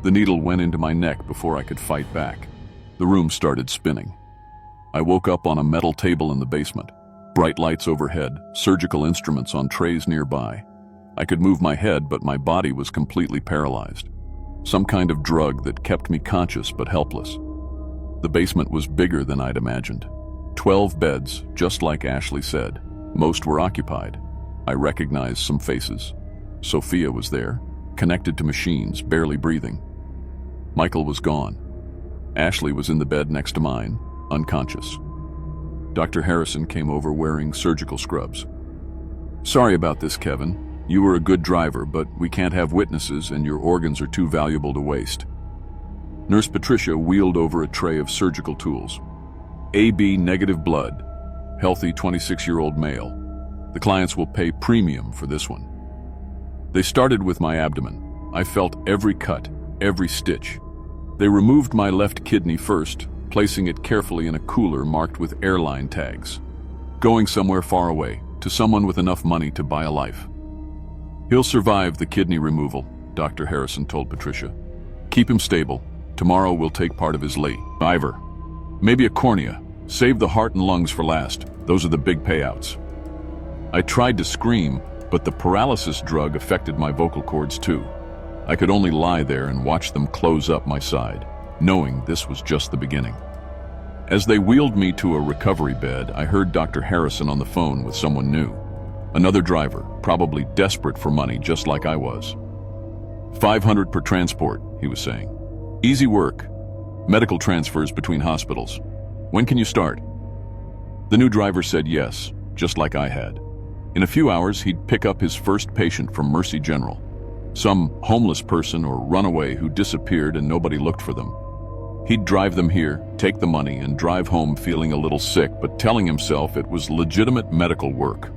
S1: The needle went into my neck before I could fight back. The room started spinning. I woke up on a metal table in the basement. Bright lights overhead, surgical instruments on trays nearby. I could move my head, but my body was completely paralyzed. Some kind of drug that kept me conscious but helpless. The basement was bigger than I'd imagined. 12 beds, just like Ashley said. Most were occupied. I recognized some faces. Sophia was there, connected to machines, barely breathing. Michael was gone. Ashley was in the bed next to mine, unconscious. Dr. Harrison came over wearing surgical scrubs. "Sorry about this, Kevin. You were a good driver, but we can't have witnesses and your organs are too valuable to waste." Nurse Patricia wheeled over a tray of surgical tools. "AB negative blood, healthy 26-year-old male. The clients will pay premium for this one." They started with my abdomen. I felt every cut, every stitch. They removed my left kidney first, placing it carefully in a cooler marked with airline tags. Going somewhere far away, to someone with enough money to buy a life. "He'll survive the kidney removal," Dr. Harrison told Patricia. "Keep him stable. Tomorrow we'll take part of his liver. Maybe a cornea. Save the heart and lungs for last. Those are the big payouts." I tried to scream, but the paralysis drug affected my vocal cords too. I could only lie there and watch them close up my side, knowing this was just the beginning. As they wheeled me to a recovery bed, I heard Dr. Harrison on the phone with someone new. Another driver, probably desperate for money just like I was. $500 per transport, he was saying. "Easy work. Medical transfers between hospitals. When can you start?" The new driver said yes, just like I had. In a few hours, he'd pick up his first patient from Mercy General. Some homeless person or runaway who disappeared and nobody looked for them. He'd drive them here, take the money, and drive home feeling a little sick, but telling himself it was legitimate medical work.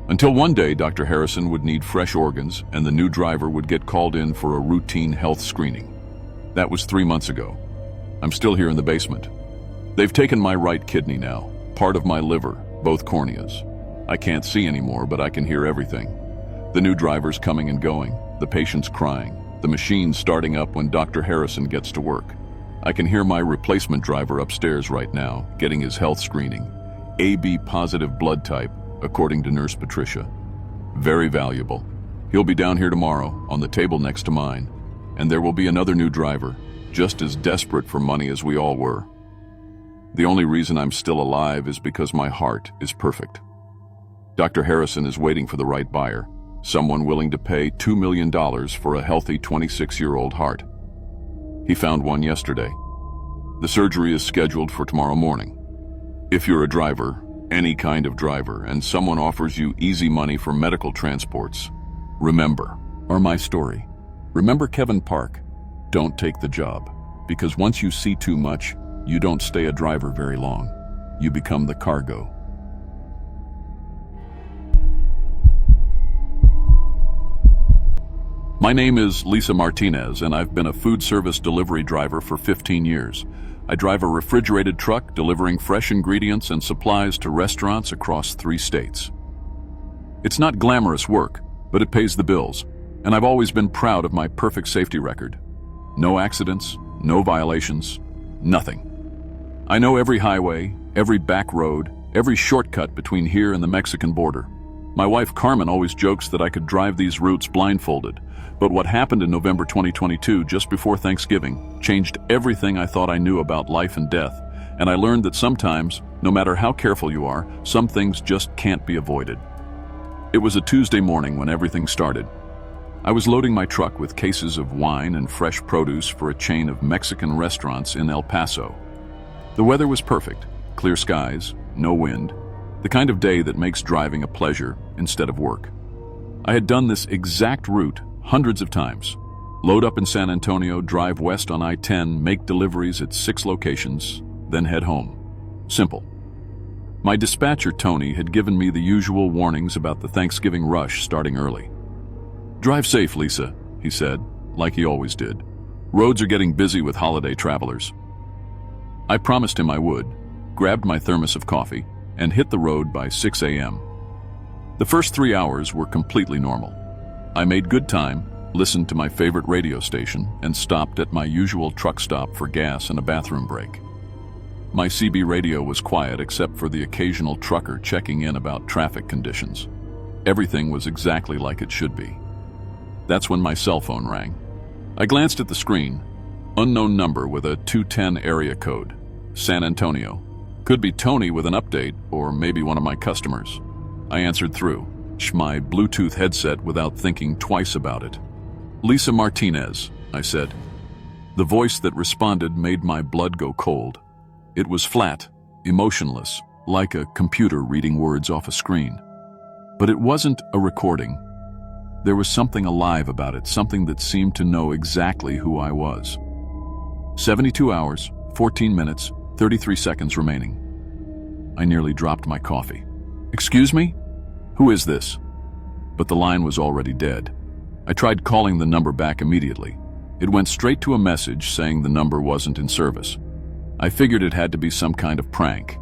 S1: Until one day, Dr. Harrison would need fresh organs, and the new driver would get called in for a routine health screening. That was 3 months ago. I'm still here in the basement. They've taken my right kidney now, part of my liver, both corneas. I can't see anymore, but I can hear everything. The new driver's coming and going, the patient's crying, the machine starting up when Dr. Harrison gets to work. I can hear my replacement driver upstairs right now, getting his health screening. AB positive blood type, according to Nurse Patricia. Very valuable. He'll be down here tomorrow, on the table next to mine. And there will be another new driver, just as desperate for money as we all were. The only reason I'm still alive is because my heart is perfect. Dr. Harrison is waiting for the right buyer, someone willing to pay $2 million for a healthy 26-year-old heart. He found one yesterday. The surgery is scheduled for tomorrow morning. If you're a driver, any kind of driver, and someone offers you easy money for medical transports, remember, or my story. Remember Kevin Park. Don't take the job, because once you see too much, you don't stay a driver very long. You become the cargo. My name is Lisa Martinez, and I've been a food service delivery driver for 15 years. I drive a refrigerated truck delivering fresh ingredients and supplies to restaurants across 3 states. It's not glamorous work, but it pays the bills, and I've always been proud of my perfect safety record. No accidents, no violations, nothing. I know every highway, every back road, every shortcut between here and the Mexican border. My wife Carmen always jokes that I could drive these routes blindfolded, but what happened in November 2022, just before Thanksgiving, changed everything I thought I knew about life and death, and I learned that sometimes, no matter how careful you are, some things just can't be avoided. It was a Tuesday morning when everything started. I was loading my truck with cases of wine and fresh produce for a chain of Mexican restaurants in El Paso. The weather was perfect, clear skies, no wind, the kind of day that makes driving a pleasure instead of work. I had done this exact route hundreds of times. Load up in San Antonio, drive west on I-10, make deliveries at 6 locations, then head home. Simple. My dispatcher, Tony, had given me the usual warnings about the Thanksgiving rush starting early. "Drive safe, Lisa," he said, like he always did. "Roads are getting busy with holiday travelers." I promised him I would, grabbed my thermos of coffee, and hit the road by 6 a.m. The first 3 hours were completely normal. I made good time, listened to my favorite radio station, and stopped at my usual truck stop for gas and a bathroom break. My CB radio was quiet except for the occasional trucker checking in about traffic conditions. Everything was exactly like it should be. That's when my cell phone rang. I glanced at the screen. Unknown number with a 210 area code. San Antonio. Could be Tony with an update, or maybe one of my customers. I answered through my Bluetooth headset without thinking twice about it. "Lisa Martinez," I said. The voice that responded made my blood go cold. It was flat, emotionless, like a computer reading words off a screen. But it wasn't a recording. There was something alive about it, something that seemed to know exactly who I was. 72 hours, 14 minutes, 33 seconds remaining. I nearly dropped my coffee. "Excuse me? Who is this?" But the line was already dead. I tried calling the number back immediately. It went straight to a message saying the number wasn't in service. I figured it had to be some kind of prank.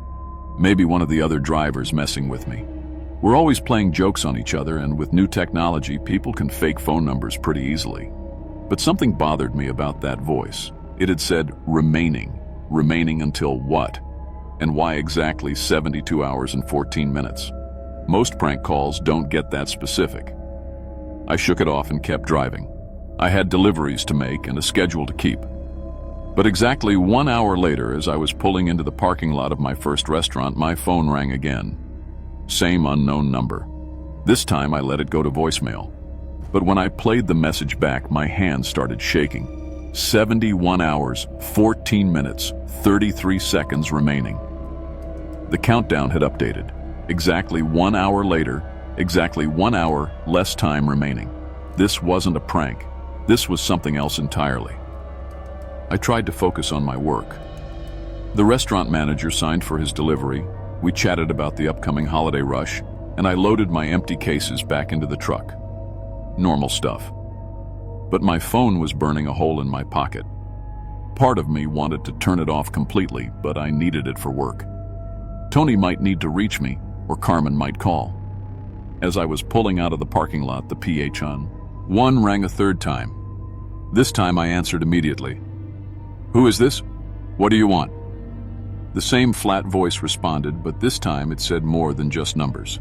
S1: Maybe one of the other drivers messing with me. We're always playing jokes on each other, and with new technology, people can fake phone numbers pretty easily. But something bothered me about that voice. It had said remaining. Remaining until what? And why exactly 72 hours and 14 minutes? Most prank calls don't get that specific. I shook it off and kept driving. I had deliveries to make and a schedule to keep. But exactly 1 hour later, as I was pulling into the parking lot of my first restaurant, my phone rang again. Same unknown number. This time I let it go to voicemail. But when I played the message back, my hands started shaking. 71 hours, 14 minutes, 33 seconds remaining. The countdown had updated. Exactly 1 hour later, exactly 1 hour less time remaining. This wasn't a prank. This was something else entirely. I tried to focus on my work. The restaurant manager signed for his delivery. We chatted about the upcoming holiday rush, and I loaded my empty cases back into the truck. Normal stuff. But my phone was burning a hole in my pocket. Part of me wanted to turn it off completely, but I needed it for work. Tony might need to reach me, or Carmen might call. As I was pulling out of the parking lot, the PH on one rang a third time. This time I answered immediately. "Who is this? What do you want?" The same flat voice responded, but this time it said more than just numbers.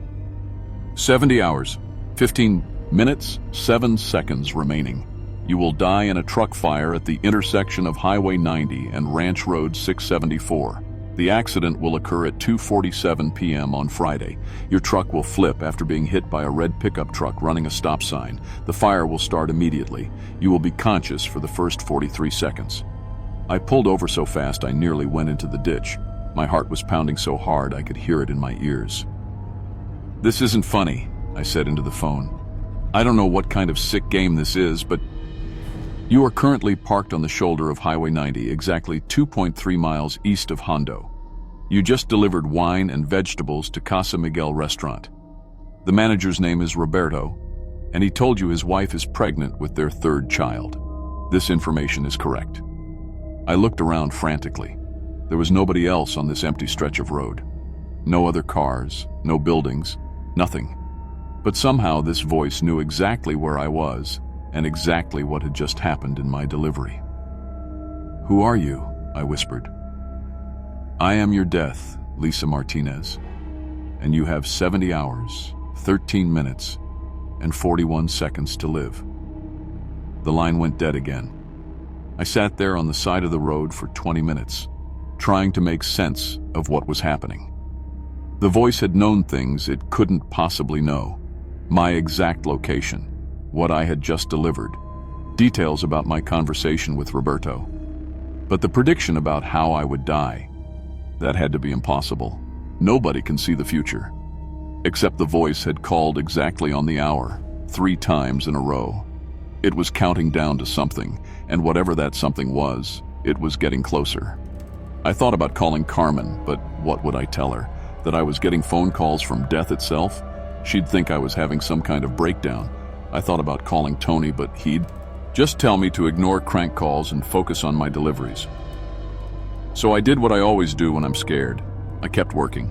S1: 70 hours, 15 minutes, 7 seconds remaining. You will die in a truck fire at the intersection of Highway 90 and Ranch Road 674. The accident will occur at 2:47 p.m. on Friday. Your truck will flip after being hit by a red pickup truck running a stop sign. The fire will start immediately. You will be conscious for the first 43 seconds. I pulled over so fast I nearly went into the ditch. My heart was pounding so hard I could hear it in my ears. "This isn't funny," I said into the phone. "I don't know what kind of sick game this is, but you are currently parked on the shoulder of Highway 90, exactly 2.3 miles east of Hondo. You just delivered wine and vegetables to Casa Miguel restaurant. The manager's name is Roberto, and he told you his wife is pregnant with their third child. This information is correct." I looked around frantically. There was nobody else on this empty stretch of road. No other cars, no buildings, nothing. But somehow this voice knew exactly where I was and exactly what had just happened in my delivery. "Who are you?" I whispered. "I am your death, Lisa Martinez, and you have 70 hours, 13 minutes, and 41 seconds to live." The line went dead again. I sat there on the side of the road for 20 minutes, trying to make sense of what was happening. The voice had known things it couldn't possibly know. My exact location, what I had just delivered, details about my conversation with Roberto. But the prediction about how I would die, that had to be impossible. Nobody can see the future. Except the voice had called exactly on the hour, 3 times in a row. It was counting down to something, and whatever that something was, it was getting closer. I thought about calling Carmen, but what would I tell her? That I was getting phone calls from death itself? She'd think I was having some kind of breakdown. I thought about calling Tony, but he'd just tell me to ignore crank calls and focus on my deliveries. So I did what I always do when I'm scared. I kept working.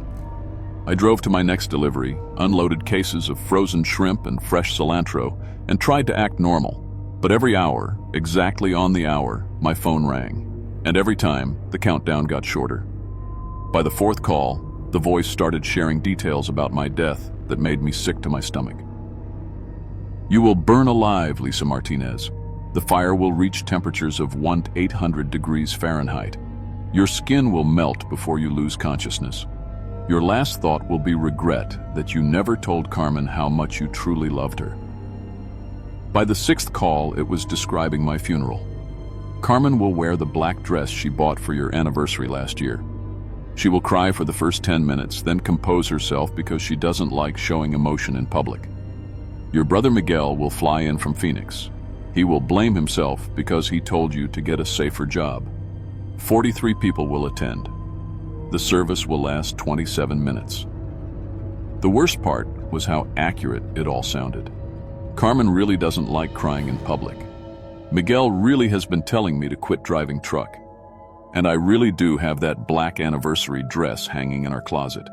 S1: I drove to my next delivery, unloaded cases of frozen shrimp and fresh cilantro, and tried to act normal. But every hour, exactly on the hour, my phone rang. And every time, the countdown got shorter. By the 4th call, the voice started sharing details about my death that made me sick to my stomach. "You will burn alive, Lisa Martinez. The fire will reach temperatures of 1,800 degrees Fahrenheit. Your skin will melt before you lose consciousness. Your last thought will be regret that you never told Carmen how much you truly loved her." By the 6th call, it was describing my funeral. "Carmen will wear the black dress she bought for your anniversary last year. She will cry for the first 10 minutes, then compose herself because she doesn't like showing emotion in public. Your brother Miguel will fly in from Phoenix. He will blame himself because he told you to get a safer job. 43 people will attend. The service will last 27 minutes. The worst part was how accurate it all sounded. Carmen really doesn't like crying in public. Miguel really has been telling me to quit driving truck. And I really do have that black anniversary dress hanging in our closet.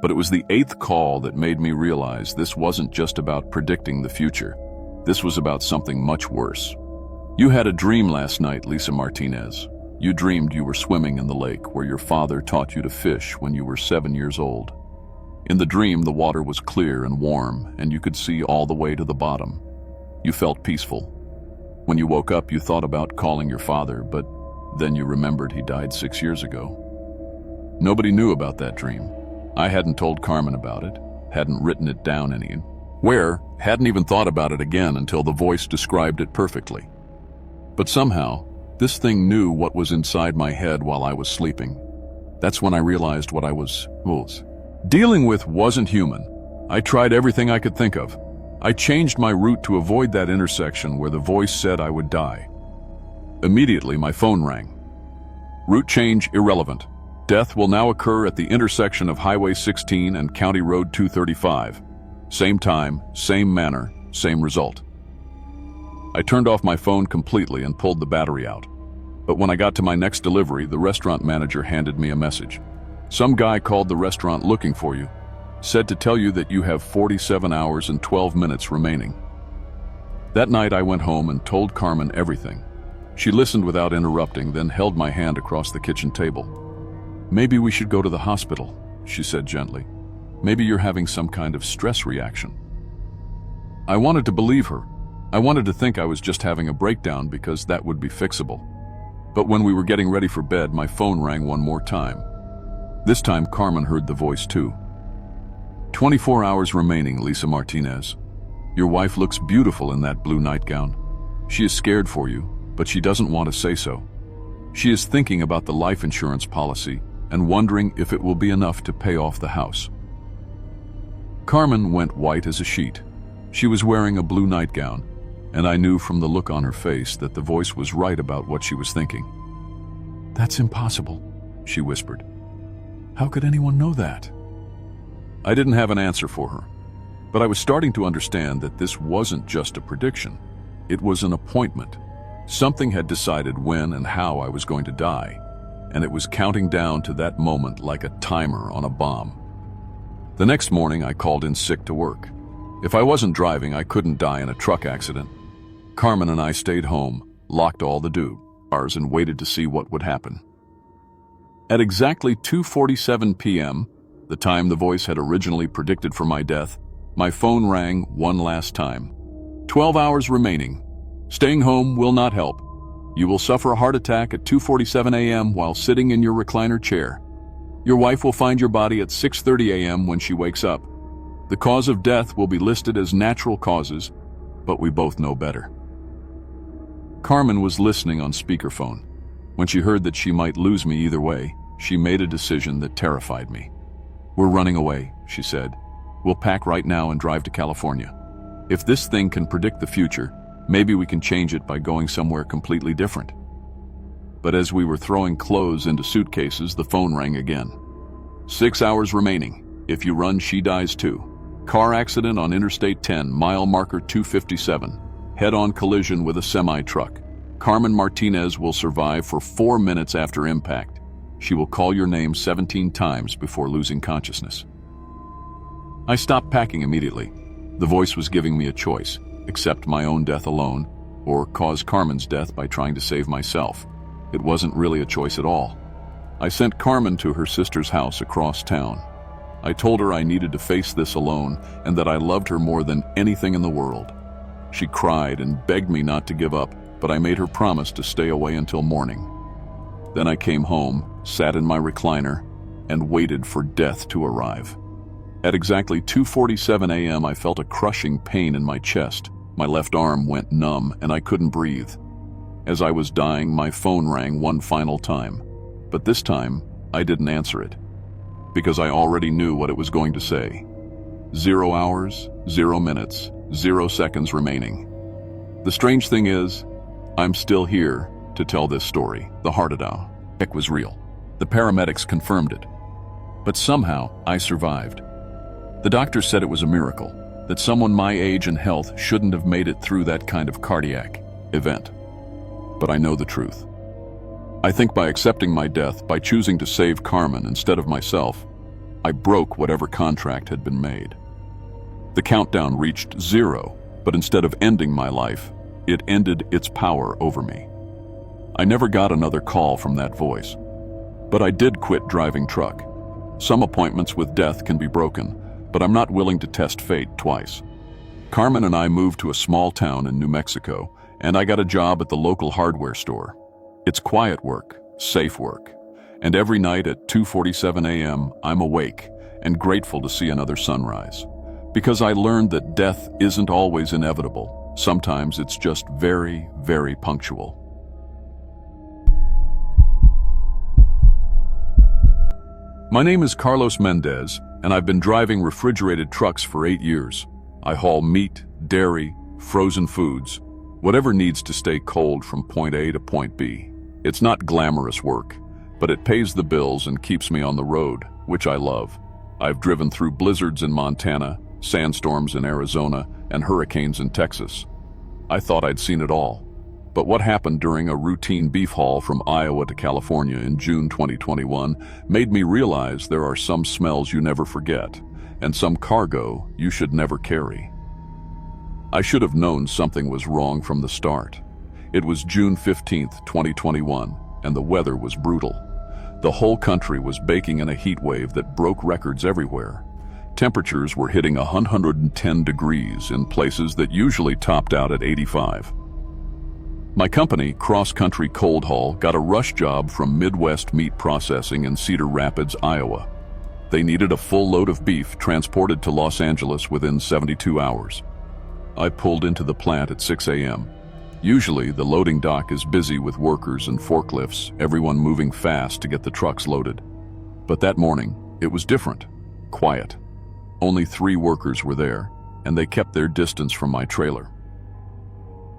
S1: But it was the 8th call that made me realize this wasn't just about predicting the future. This was about something much worse. "You had a dream last night, Lisa Martinez. You dreamed you were swimming in the lake where your father taught you to fish when you were 7 years old. In the dream, the water was clear and warm, and you could see all the way to the bottom. You felt peaceful. When you woke up, you thought about calling your father, but then you remembered he died 6 years ago. Nobody knew about that dream. I hadn't told Carmen about it, hadn't written it down anywhere, hadn't even thought about it again until the voice described it perfectly. But somehow, this thing knew what was inside my head while I was sleeping. That's when I realized what I was dealing with wasn't human. I tried everything I could think of. I changed my route to avoid that intersection where the voice said I would die. Immediately, my phone rang. Route change irrelevant. Death will now occur at the intersection of Highway 16 and County Road 235. Same time, same manner, same result. I turned off my phone completely and pulled the battery out. But when I got to my next delivery, the restaurant manager handed me a message. Some guy called the restaurant looking for you. Said to tell you that you have 47 hours and 12 minutes remaining. That night I went home and told Carmen everything. She listened without interrupting, then held my hand across the kitchen table. Maybe we should go to the hospital, she said gently. Maybe you're having some kind of stress reaction. I wanted to believe her. I wanted to think I was just having a breakdown because that would be fixable. But when we were getting ready for bed, my phone rang one more time. This time Carmen heard the voice too. 24 hours remaining, Lisa Martinez. Your wife looks beautiful in that blue nightgown. She is scared for you, but she doesn't want to say so. She is thinking about the life insurance policy and wondering if it will be enough to pay off the house. Carmen went white as a sheet. She was wearing a blue nightgown, and I knew from the look on her face that the voice was right about what she was thinking. That's impossible, she whispered. How could anyone know that? I didn't have an answer for her, but I was starting to understand that this wasn't just a prediction. It was an appointment. Something had decided when and how I was going to die, and it was counting down to that moment like a timer on a bomb. The next morning, I called in sick to work. If I wasn't driving, I couldn't die in a truck accident. Carmen and I stayed home, locked all the doors, and waited to see what would happen. At exactly 2:47 p.m., the time the voice had originally predicted for my death, my phone rang one last time. 12 hours remaining. Staying home will not help. You will suffer a heart attack at 2:47 a.m. while sitting in your recliner chair. Your wife will find your body at 6:30 a.m. when she wakes up. The cause of death will be listed as natural causes, but we both know better. Carmen was listening on speakerphone. When she heard that she might lose me either way, she made a decision that terrified me. We're running away, she said. We'll pack right now and drive to California. If this thing can predict the future, maybe we can change it by going somewhere completely different. But as we were throwing clothes into suitcases, the phone rang again. 6 hours remaining. If you run, she dies too. Car accident on Interstate 10, mile marker 257. Head-on collision with a semi-truck. Carmen Martinez will survive for 4 minutes after impact. She will call your name 17 times before losing consciousness. I stopped packing immediately. The voice was giving me a choice: accept my own death alone, or cause Carmen's death by trying to save myself. It wasn't really a choice at all. I sent Carmen to her sister's house across town. I told her I needed to face this alone and that I loved her more than anything in the world. She cried and begged me not to give up, but I made her promise to stay away until morning. Then I came home, sat in my recliner, and waited for death to arrive. At exactly 2:47 a.m., I felt a crushing pain in my chest. My left arm went numb and I couldn't breathe. As I was dying, my phone rang one final time, but this time I didn't answer it, because I already knew what it was going to say. 0 hours, 0 minutes, 0 seconds remaining. The strange thing is, I'm still here to tell this story. The heart attack was real. The paramedics confirmed it. But somehow, I survived. The doctor said it was a miracle, that someone my age and health shouldn't have made it through that kind of cardiac event. But I know the truth. I think by accepting my death, by choosing to save Carmen instead of myself, I broke whatever contract had been made. The countdown reached 0, but instead of ending my life, it ended its power over me. I never got another call from that voice, but I did quit driving truck. Some appointments with death can be broken, but I'm not willing to test fate twice. Carmen and I moved to a small town in New Mexico, and I got a job at the local hardware store. It's quiet work, safe work, and every night at 2:47 a.m., I'm awake and grateful to see another sunrise. Because I learned that death isn't always inevitable. Sometimes it's just very, very punctual. My name is Carlos Mendez, and I've been driving refrigerated trucks for 8 years. I haul meat, dairy, frozen foods, whatever needs to stay cold from point A to point B. It's not glamorous work, but it pays the bills and keeps me on the road, which I love. I've driven through blizzards in Montana, sandstorms in Arizona, and hurricanes in Texas. I thought I'd seen it all. But what happened during a routine beef haul from Iowa to California in June 2021 made me realize there are some smells you never forget, and some cargo you should never carry. I should have known something was wrong from the start. It was June 15th, 2021, and the weather was brutal. The whole country was baking in a heat wave that broke records everywhere. Temperatures were hitting 110 degrees in places that usually topped out at 85. My company, Cross Country Cold Haul, got a rush job from Midwest Meat Processing in Cedar Rapids, Iowa. They needed a full load of beef transported to Los Angeles within 72 hours. I pulled into the plant at 6 a.m. Usually, the loading dock is busy with workers and forklifts, everyone moving fast to get the trucks loaded. But that morning, it was different. Quiet. Only 3 workers were there, and they kept their distance from my trailer.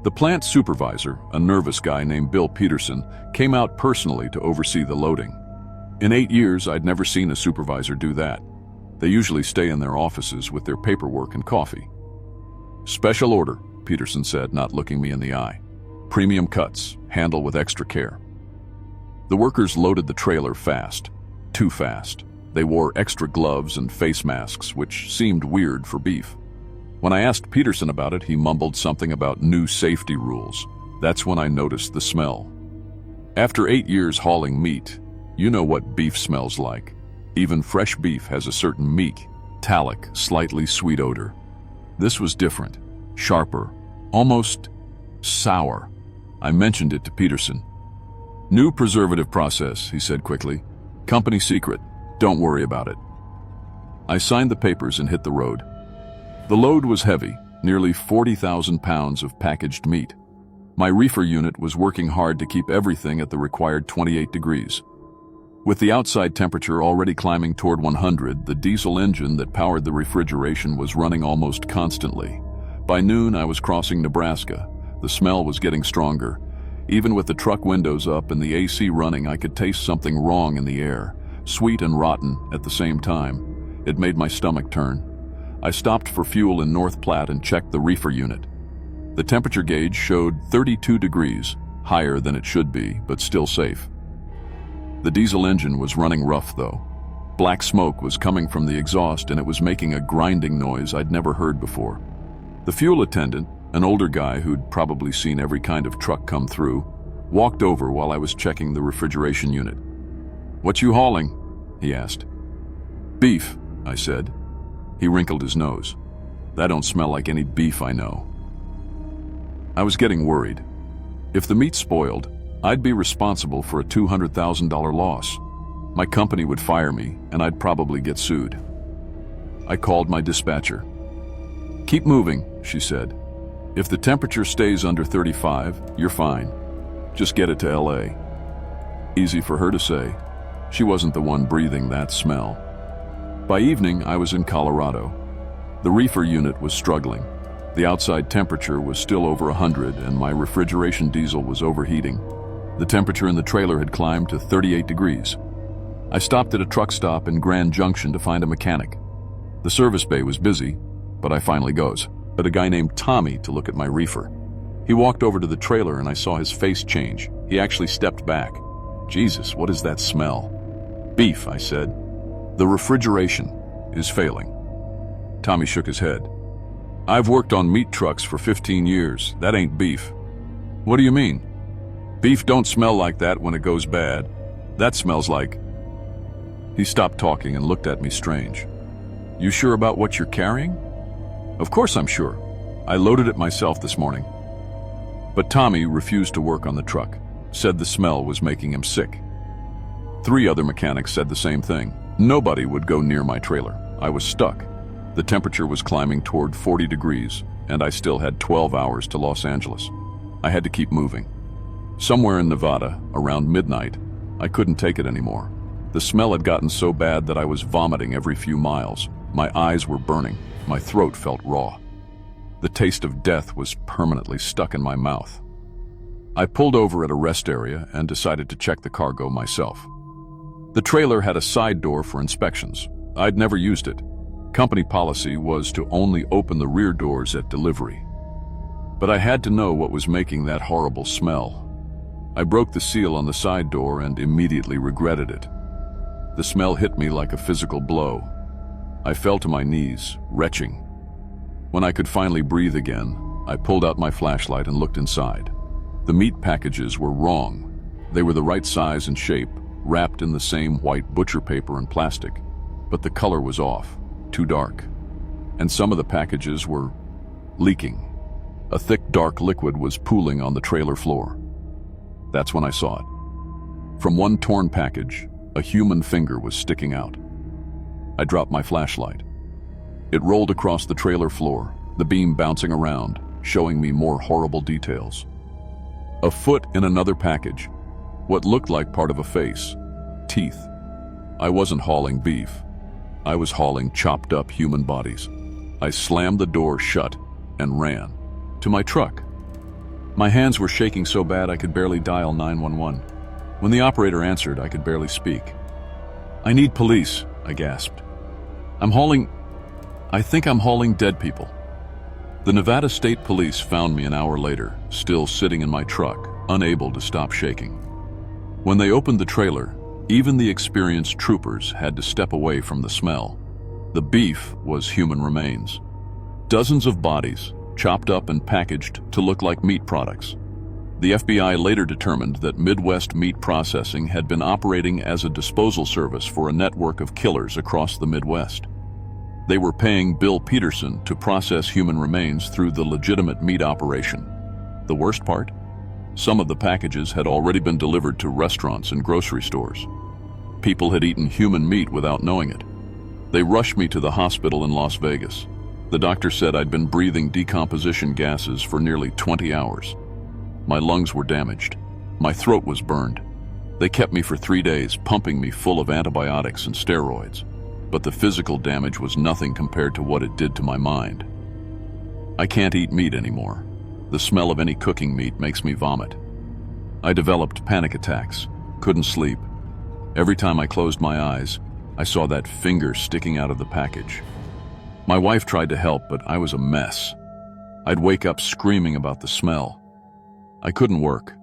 S1: The plant supervisor, a nervous guy named Bill Peterson, came out personally to oversee the loading. In 8 years, I'd never seen a supervisor do that. They usually stay in their offices with their paperwork and coffee. "Special order," Peterson said, not looking me in the eye. "Premium cuts, handle with extra care." The workers loaded the trailer fast. Too fast. They wore extra gloves and face masks, which seemed weird for beef. When I asked Peterson about it, he mumbled something about new safety rules. That's when I noticed the smell. After 8 years hauling meat, you know what beef smells like. Even fresh beef has a certain meek, metallic, slightly sweet odor. This was different, sharper, almost sour. I mentioned it to Peterson. "New preservative process," he said quickly. "Company secret. Don't worry about it." I signed the papers and hit the road. The load was heavy, nearly 40,000 pounds of packaged meat. My reefer unit was working hard to keep everything at the required 28 degrees. With the outside temperature already climbing toward 100, the diesel engine that powered the refrigeration was running almost constantly. By noon, I was crossing Nebraska. The smell was getting stronger. Even with the truck windows up and the AC running, I could taste something wrong in the air, sweet and rotten at the same time. It made my stomach turn. I stopped for fuel in North Platte and checked the reefer unit. The temperature gauge showed 32 degrees, higher than it should be, but still safe. The diesel engine was running rough, though. Black smoke was coming from the exhaust, and it was making a grinding noise I'd never heard before. The fuel attendant, an older guy who'd probably seen every kind of truck come through, walked over while I was checking the refrigeration unit. "What you hauling?" he asked. "Beef," I said. He wrinkled his nose. "That don't smell like any beef I know." I was getting worried. If the meat spoiled, I'd be responsible for a $200,000 loss. My company would fire me, and I'd probably get sued. I called my dispatcher. "Keep moving," she said. "If the temperature stays under 35, you're fine. Just get it to LA." Easy for her to say. She wasn't the one breathing that smell. By evening, I was in Colorado. The reefer unit was struggling. The outside temperature was still over 100, and my refrigeration diesel was overheating. The temperature in the trailer had climbed to 38 degrees. I stopped at a truck stop in Grand Junction to find a mechanic. The service bay was busy, but I finally goes. But a guy named Tommy to look at my reefer. He walked over to the trailer and I saw his face change. He actually stepped back. "Jesus, what is that smell?" "Beef," I said. "The refrigeration is failing." Tommy shook his head. "I've worked on meat trucks for 15 years. That ain't beef." "What do you mean?" "Beef don't smell like that when it goes bad. That smells like..." He stopped talking and looked at me strange. "You sure about what you're carrying?" "Of course I'm sure. I loaded it myself this morning." But Tommy refused to work on the truck, said the smell was making him sick. 3 other mechanics said the same thing. Nobody would go near my trailer. I was stuck. The temperature was climbing toward 40 degrees, and I still had 12 hours to Los Angeles. I had to keep moving. Somewhere in Nevada, around midnight, I couldn't take it anymore. The smell had gotten so bad that I was vomiting every few miles. My eyes were burning. My throat felt raw. The taste of death was permanently stuck in my mouth. I pulled over at a rest area and decided to check the cargo myself. The trailer had a side door for inspections. I'd never used it. Company policy was to only open the rear doors at delivery. But I had to know what was making that horrible smell. I broke the seal on the side door and immediately regretted it. The smell hit me like a physical blow. I fell to my knees, retching. When I could finally breathe again, I pulled out my flashlight and looked inside. The meat packages were wrong. They were the right size and shape, wrapped in the same white butcher paper and plastic, but the color was off, too dark. And some of the packages were leaking. A thick, dark liquid was pooling on the trailer floor. That's when I saw it. From one torn package, a human finger was sticking out. I dropped my flashlight. It rolled across the trailer floor, the beam bouncing around, showing me more horrible details. A foot in another package, what looked like part of a face, teeth. I wasn't hauling beef. I was hauling chopped up human bodies. I slammed the door shut and ran to my truck. My hands were shaking so bad I could barely dial 911. When the operator answered, I could barely speak. "I need police," I gasped. I think I'm hauling dead people." The Nevada State Police found me an hour later, still sitting in my truck, unable to stop shaking. When they opened the trailer, even the experienced troopers had to step away from the smell. The beef was human remains. Dozens of bodies, chopped up and packaged to look like meat products. The FBI later determined that Midwest Meat Processing had been operating as a disposal service for a network of killers across the Midwest. They were paying Bill Peterson to process human remains through the legitimate meat operation. The worst part? Some of the packages had already been delivered to restaurants and grocery stores. People had eaten human meat without knowing it. They rushed me to the hospital in Las Vegas. The doctor said I'd been breathing decomposition gases for nearly 20 hours. My lungs were damaged. My throat was burned. They kept me for 3 days, pumping me full of antibiotics and steroids. But the physical damage was nothing compared to what it did to my mind. I can't eat meat anymore. The smell of any cooking meat makes me vomit. I developed panic attacks, couldn't sleep. Every time I closed my eyes, I saw that finger sticking out of the package. My wife tried to help, but I was a mess. I'd wake up screaming about the smell. I couldn't work.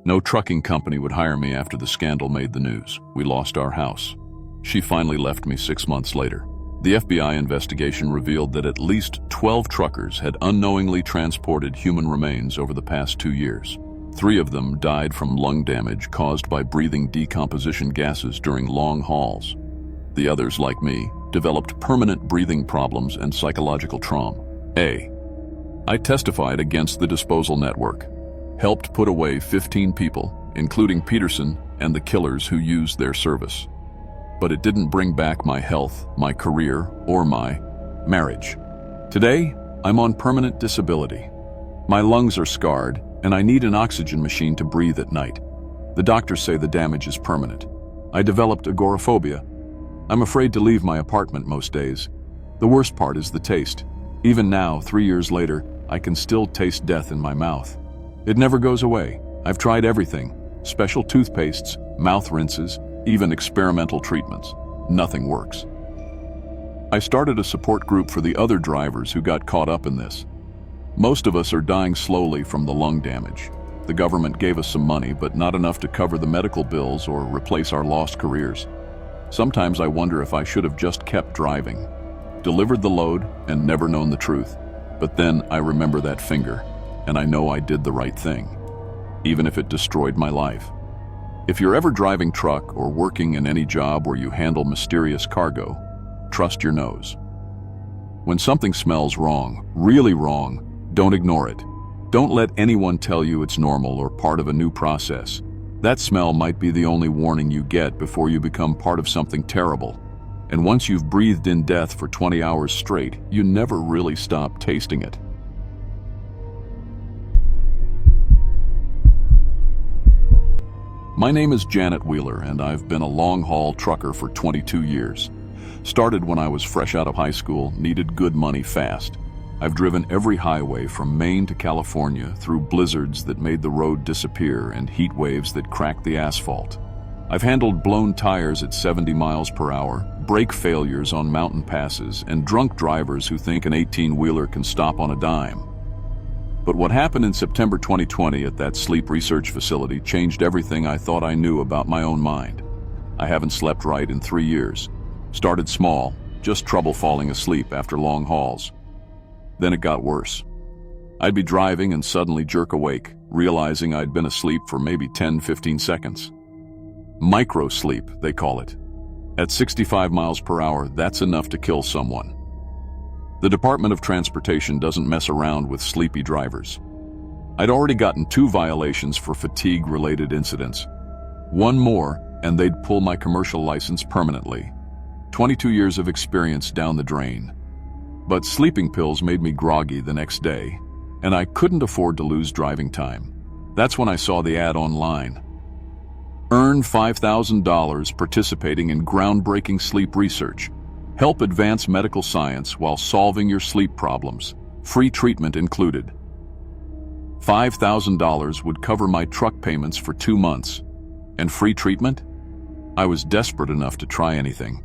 S1: No trucking company would hire me after the scandal made the news. We lost our house. She finally left me 6 months later. The FBI investigation revealed that at least 12 truckers had unknowingly transported human remains over the past 2 years. 3 of them died from lung damage caused by breathing decomposition gases during long hauls. The others, like me, developed permanent breathing problems and psychological trauma. I testified against the disposal network, helped put away 15 people, including Peterson and the killers who used their service. But it didn't bring back my health, my career, or my marriage. Today, I'm on permanent disability. My lungs are scarred, and I need an oxygen machine to breathe at night. The doctors say the damage is permanent. I developed agoraphobia. I'm afraid to leave my apartment most days. The worst part is the taste. Even now, 3 years later, I can still taste death in my mouth. It never goes away. I've tried everything: special toothpastes, mouth rinses, even experimental treatments. Nothing works. I started a support group for the other drivers who got caught up in this. Most of us are dying slowly from the lung damage. The government gave us some money, but not enough to cover the medical bills or replace our lost careers. Sometimes I wonder if I should have just kept driving, delivered the load, and never known the truth. But then I remember that finger, and I know I did the right thing, even if it destroyed my life. If you're ever driving truck or working in any job where you handle mysterious cargo, trust your nose. When something smells wrong, really wrong, don't ignore it. Don't let anyone tell you it's normal or part of a new process. That smell might be the only warning you get before you become part of something terrible. And once you've breathed in death for 20 hours straight, you never really stop tasting it. My name is Janet Wheeler, and I've been a long-haul trucker for 22 years. Started when I was fresh out of high school, needed good money fast. I've driven every highway from Maine to California through blizzards that made the road disappear and heat waves that cracked the asphalt. I've handled blown tires at 70 miles per hour, brake failures on mountain passes, and drunk drivers who think an 18-wheeler can stop on a dime. But what happened in September 2020 at that sleep research facility changed everything I thought I knew about my own mind. I haven't slept right in 3 years. Started small, just trouble falling asleep after long hauls. Then it got worse. I'd be driving and suddenly jerk awake, realizing I'd been asleep for maybe 10-15 seconds. Micro-sleep, they call it. At 65 miles per hour, that's enough to kill someone. The Department of Transportation doesn't mess around with sleepy drivers. I'd already gotten 2 violations for fatigue-related incidents. One more, and they'd pull my commercial license permanently. 22 years of experience down the drain. But sleeping pills made me groggy the next day, and I couldn't afford to lose driving time. That's when I saw the ad online. Earn $5,000 participating in groundbreaking sleep research. Help advance medical science while solving your sleep problems. Free treatment included. $5,000 would cover my truck payments for 2 months. And free treatment? I was desperate enough to try anything.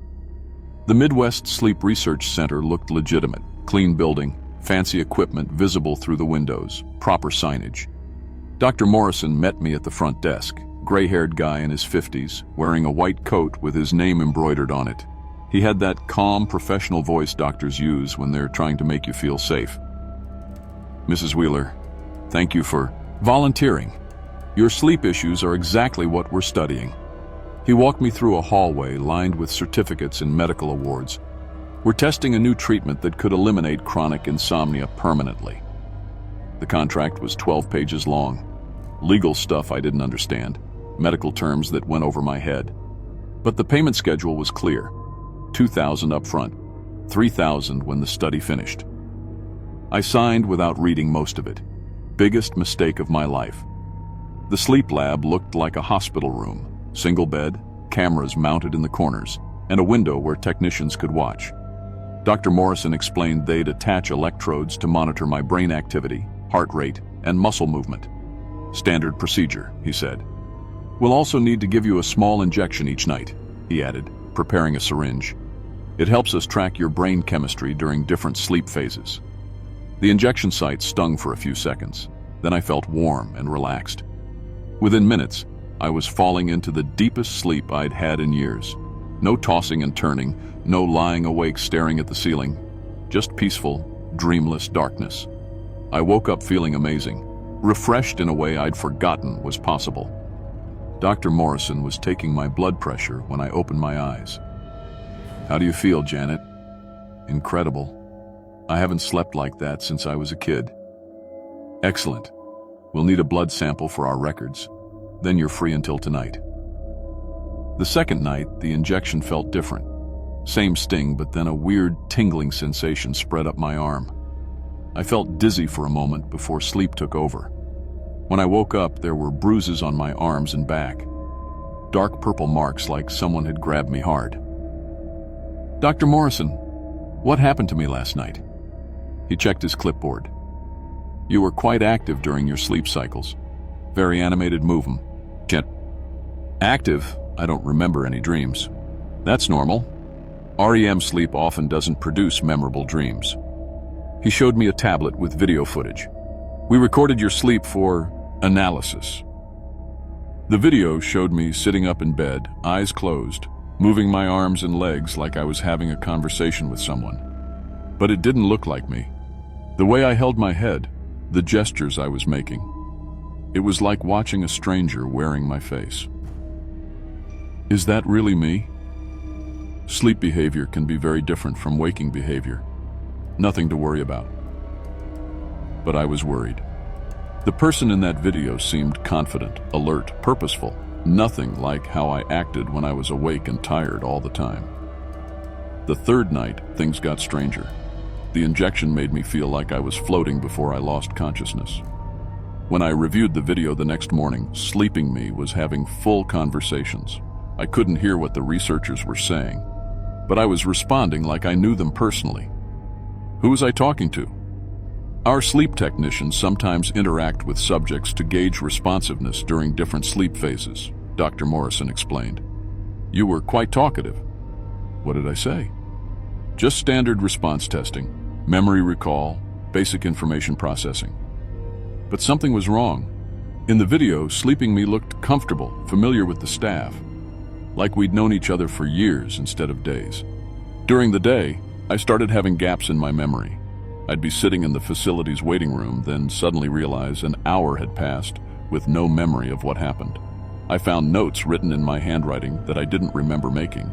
S1: The Midwest Sleep Research Center looked legitimate. Clean building, fancy equipment visible through the windows, proper signage. Dr. Morrison met me at the front desk, gray-haired guy in his 50s, wearing a white coat with his name embroidered on it. He had that calm, professional voice doctors use when they're trying to make you feel safe. Mrs. Wheeler, thank you for volunteering. Your sleep issues are exactly what we're studying. He walked me through a hallway lined with certificates and medical awards. We're testing a new treatment that could eliminate chronic insomnia permanently. The contract was 12 pages long. Legal stuff I didn't understand, medical terms that went over my head. But the payment schedule was clear. $2,000 up front, $3,000 when the study finished. I signed without reading most of it. Biggest mistake of my life. The sleep lab looked like a hospital room. Single bed, cameras mounted in the corners, and a window where technicians could watch. Dr. Morrison explained they'd attach electrodes to monitor my brain activity, heart rate, and muscle movement. Standard procedure, he said. We'll also need to give you a small injection each night, he added, preparing a syringe. It helps us track your brain chemistry during different sleep phases. The injection site stung for a few seconds. Then I felt warm and relaxed. Within minutes, I was falling into the deepest sleep I'd had in years. No tossing and turning, no lying awake staring at the ceiling. Just peaceful, dreamless darkness. I woke up feeling amazing, refreshed in a way I'd forgotten was possible. Dr. Morrison was taking my blood pressure when I opened my eyes. How do you feel, Janet? Incredible. I haven't slept like that since I was a kid. Excellent. We'll need a blood sample for our records. Then you're free until tonight. The second night, the injection felt different. Same sting, but then a weird tingling sensation spread up my arm. I felt dizzy for a moment before sleep took over. When I woke up, there were bruises on my arms and back. Dark purple marks like someone had grabbed me hard. Dr. Morrison, what happened to me last night? He checked his clipboard. You were quite active during your sleep cycles. Very animated movement. Active? I don't remember any dreams. That's normal. REM sleep often doesn't produce memorable dreams. He showed me a tablet with video footage. We recorded your sleep for analysis. The video showed me sitting up in bed, eyes closed, moving my arms and legs like I was having a conversation with someone. But it didn't look like me. The way I held my head, the gestures I was making. It was like watching a stranger wearing my face. Is that really me? Sleep behavior can be very different from waking behavior. Nothing to worry about. But I was worried. The person in that video seemed confident, alert, purposeful. Nothing like how I acted when I was awake and tired all the time. The third night, things got stranger. The injection made me feel like I was floating before I lost consciousness. When I reviewed the video the next morning, sleeping me was having full conversations. I couldn't hear what the researchers were saying, but I was responding like I knew them personally. Who was I talking to? Our sleep technicians sometimes interact with subjects to gauge responsiveness during different sleep phases, Dr. Morrison explained. You were quite talkative. What did I say? Just standard response testing, memory recall, basic information processing. But something was wrong. In the video, sleeping me looked comfortable, familiar with the staff, like we'd known each other for years instead of days. During the day, I started having gaps in my memory. I'd be sitting in the facility's waiting room, then suddenly realize an hour had passed with no memory of what happened. I found notes written in my handwriting that I didn't remember making.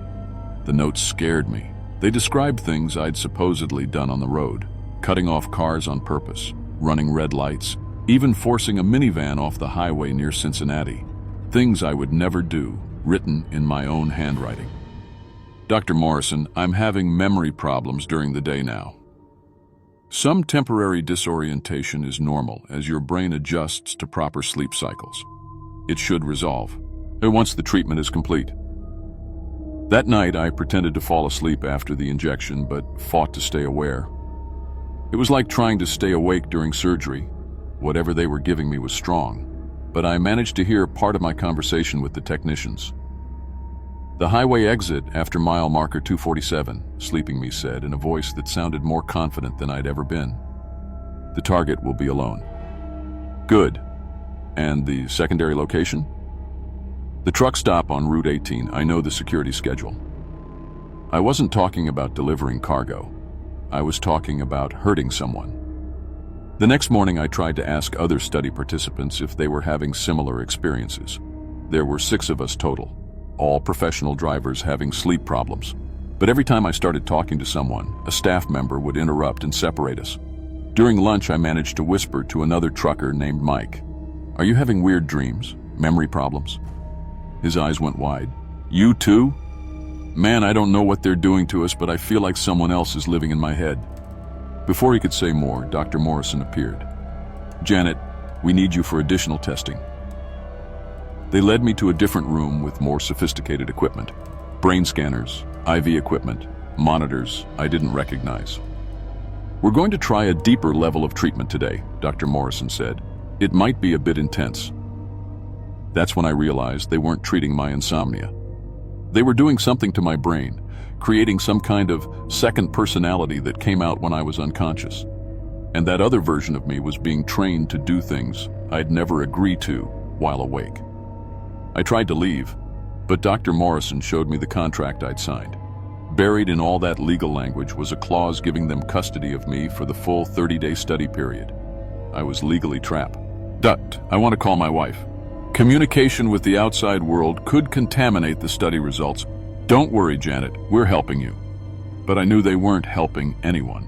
S1: The notes scared me. They described things I'd supposedly done on the road, cutting off cars on purpose, running red lights, even forcing a minivan off the highway near Cincinnati. Things I would never do, written in my own handwriting. Dr. Morrison, I'm having memory problems during the day now. Some temporary disorientation is normal as your brain adjusts to proper sleep cycles. It should resolve once the treatment is complete. That night, I pretended to fall asleep after the injection, but fought to stay aware. It was like trying to stay awake during surgery. Whatever they were giving me was strong, but I managed to hear part of my conversation with the technicians. The highway exit after mile marker 247, sleeping me said in a voice that sounded more confident than I'd ever been. The target will be alone. Good. And the secondary location? The truck stop on Route 18. I know the security schedule. I wasn't talking about delivering cargo. I was talking about hurting someone. The next morning, I tried to ask other study participants if they were having similar experiences. There were 6 of us total, all professional drivers having sleep problems. But every time I started talking to someone, a staff member would interrupt and separate us. During lunch, I managed to whisper to another trucker named Mike, "Are you having weird dreams? Memory problems?" His eyes went wide. "You too? Man, I don't know what they're doing to us, but I feel like someone else is living in my head." Before he could say more, Dr. Morrison appeared. "Janet, we need you for additional testing." They led me to a different room with more sophisticated equipment. Brain scanners, IV equipment, monitors I didn't recognize. "We're going to try a deeper level of treatment today," Dr. Morrison said. "It might be a bit intense." That's when I realized they weren't treating my insomnia. They were doing something to my brain, creating some kind of second personality that came out when I was unconscious. And that other version of me was being trained to do things I'd never agree to while awake. I tried to leave, but Dr. Morrison showed me the contract I'd signed. Buried in all that legal language was a clause giving them custody of me for the full 30-day study period. I was legally trapped. "Dut, I want to call my wife. Communication with the outside world could contaminate the study results. Don't worry, Janet, we're helping you." But I knew they weren't helping anyone.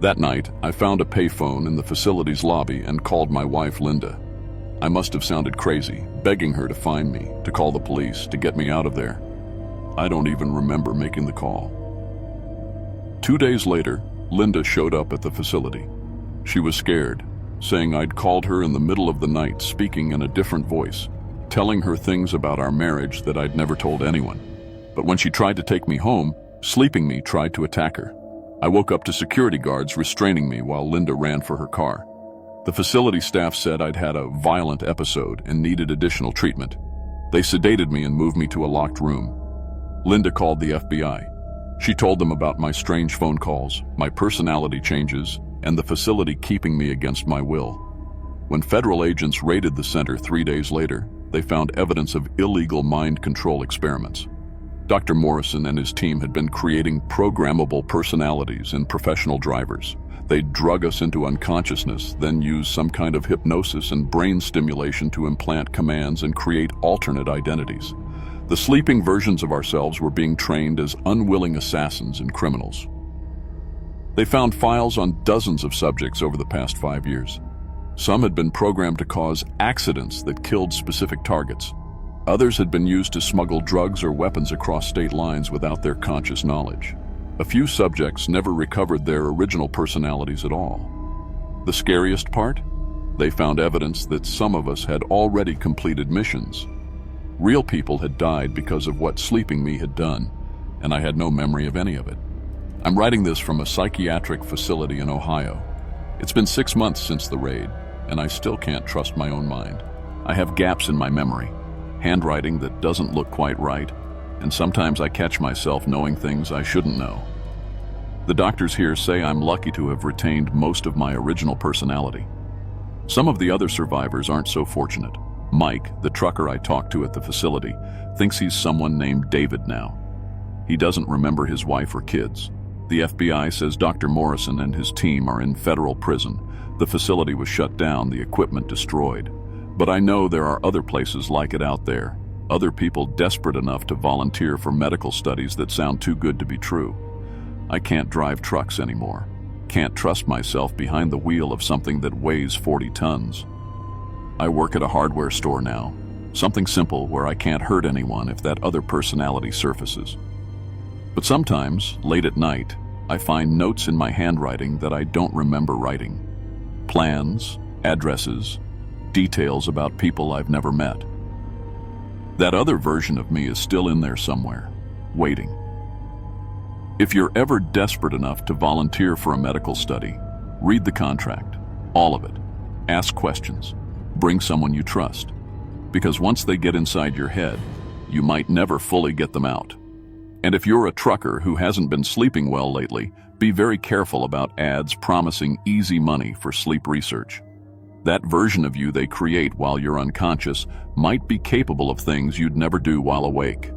S1: That night, I found a payphone in the facility's lobby and called my wife, Linda. I must have sounded crazy, begging her to find me, to call the police, to get me out of there. I don't even remember making the call. 2 days later, Linda showed up at the facility. She was scared, saying I'd called her in the middle of the night, speaking in a different voice, telling her things about our marriage that I'd never told anyone. But when she tried to take me home, sleeping me tried to attack her. I woke up to security guards restraining me while Linda ran for her car. The facility staff said I'd had a violent episode and needed additional treatment. They sedated me and moved me to a locked room. Linda called the FBI. She told them about my strange phone calls, my personality changes, and the facility keeping me against my will. When federal agents raided the center 3 days later, they found evidence of illegal mind control experiments. Dr. Morrison and his team had been creating programmable personalities in professional drivers. They'd drug us into unconsciousness, then use some kind of hypnosis and brain stimulation to implant commands and create alternate identities. The sleeping versions of ourselves were being trained as unwilling assassins and criminals. They found files on dozens of subjects over the past 5 years. Some had been programmed to cause accidents that killed specific targets. Others had been used to smuggle drugs or weapons across state lines without their conscious knowledge. A few subjects never recovered their original personalities at all. The scariest part? They found evidence that some of us had already completed missions. Real people had died because of what sleeping me had done, and I had no memory of any of it. I'm writing this from a psychiatric facility in Ohio. It's been 6 months since the raid, and I still can't trust my own mind. I have gaps in my memory, handwriting that doesn't look quite right, and sometimes I catch myself knowing things I shouldn't know. The doctors here say I'm lucky to have retained most of my original personality. Some of the other survivors aren't so fortunate. Mike, the trucker I talked to at the facility, thinks he's someone named David now. He doesn't remember his wife or kids. The FBI says Dr. Morrison and his team are in federal prison. The facility was shut down, the equipment destroyed. But I know there are other places like it out there, other people desperate enough to volunteer for medical studies that sound too good to be true. I can't drive trucks anymore. Can't trust myself behind the wheel of something that weighs 40 tons. I work at a hardware store now, something simple where I can't hurt anyone if that other personality surfaces. But sometimes, late at night, I find notes in my handwriting that I don't remember writing. Plans, addresses, details about people I've never met. That other version of me is still in there somewhere, waiting. If you're ever desperate enough to volunteer for a medical study, read the contract, all of it. Ask questions. Bring someone you trust. Because once they get inside your head, you might never fully get them out. And if you're a trucker who hasn't been sleeping well lately, be very careful about ads promising easy money for sleep research. That version of you they create while you're unconscious might be capable of things you'd never do while awake.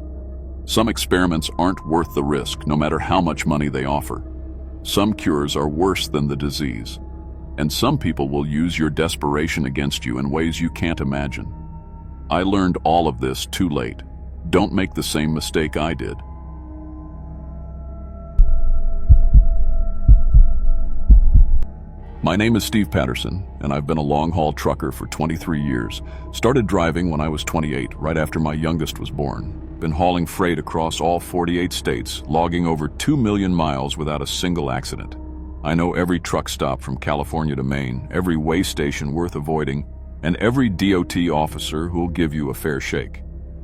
S1: Some experiments aren't worth the risk, no matter how much money they offer. Some cures are worse than the disease. And some people will use your desperation against you in ways you can't imagine. I learned all of this too late. Don't make the same mistake I did. My name is Steve Patterson, and I've been a long-haul trucker for 23 years. Started driving when I was 28, right after my youngest was born. Been hauling freight across all 48 states, logging over 2 million miles without a single accident. I know every truck stop from California to Maine, every way station worth avoiding, and every DOT officer who'll give you a fair shake.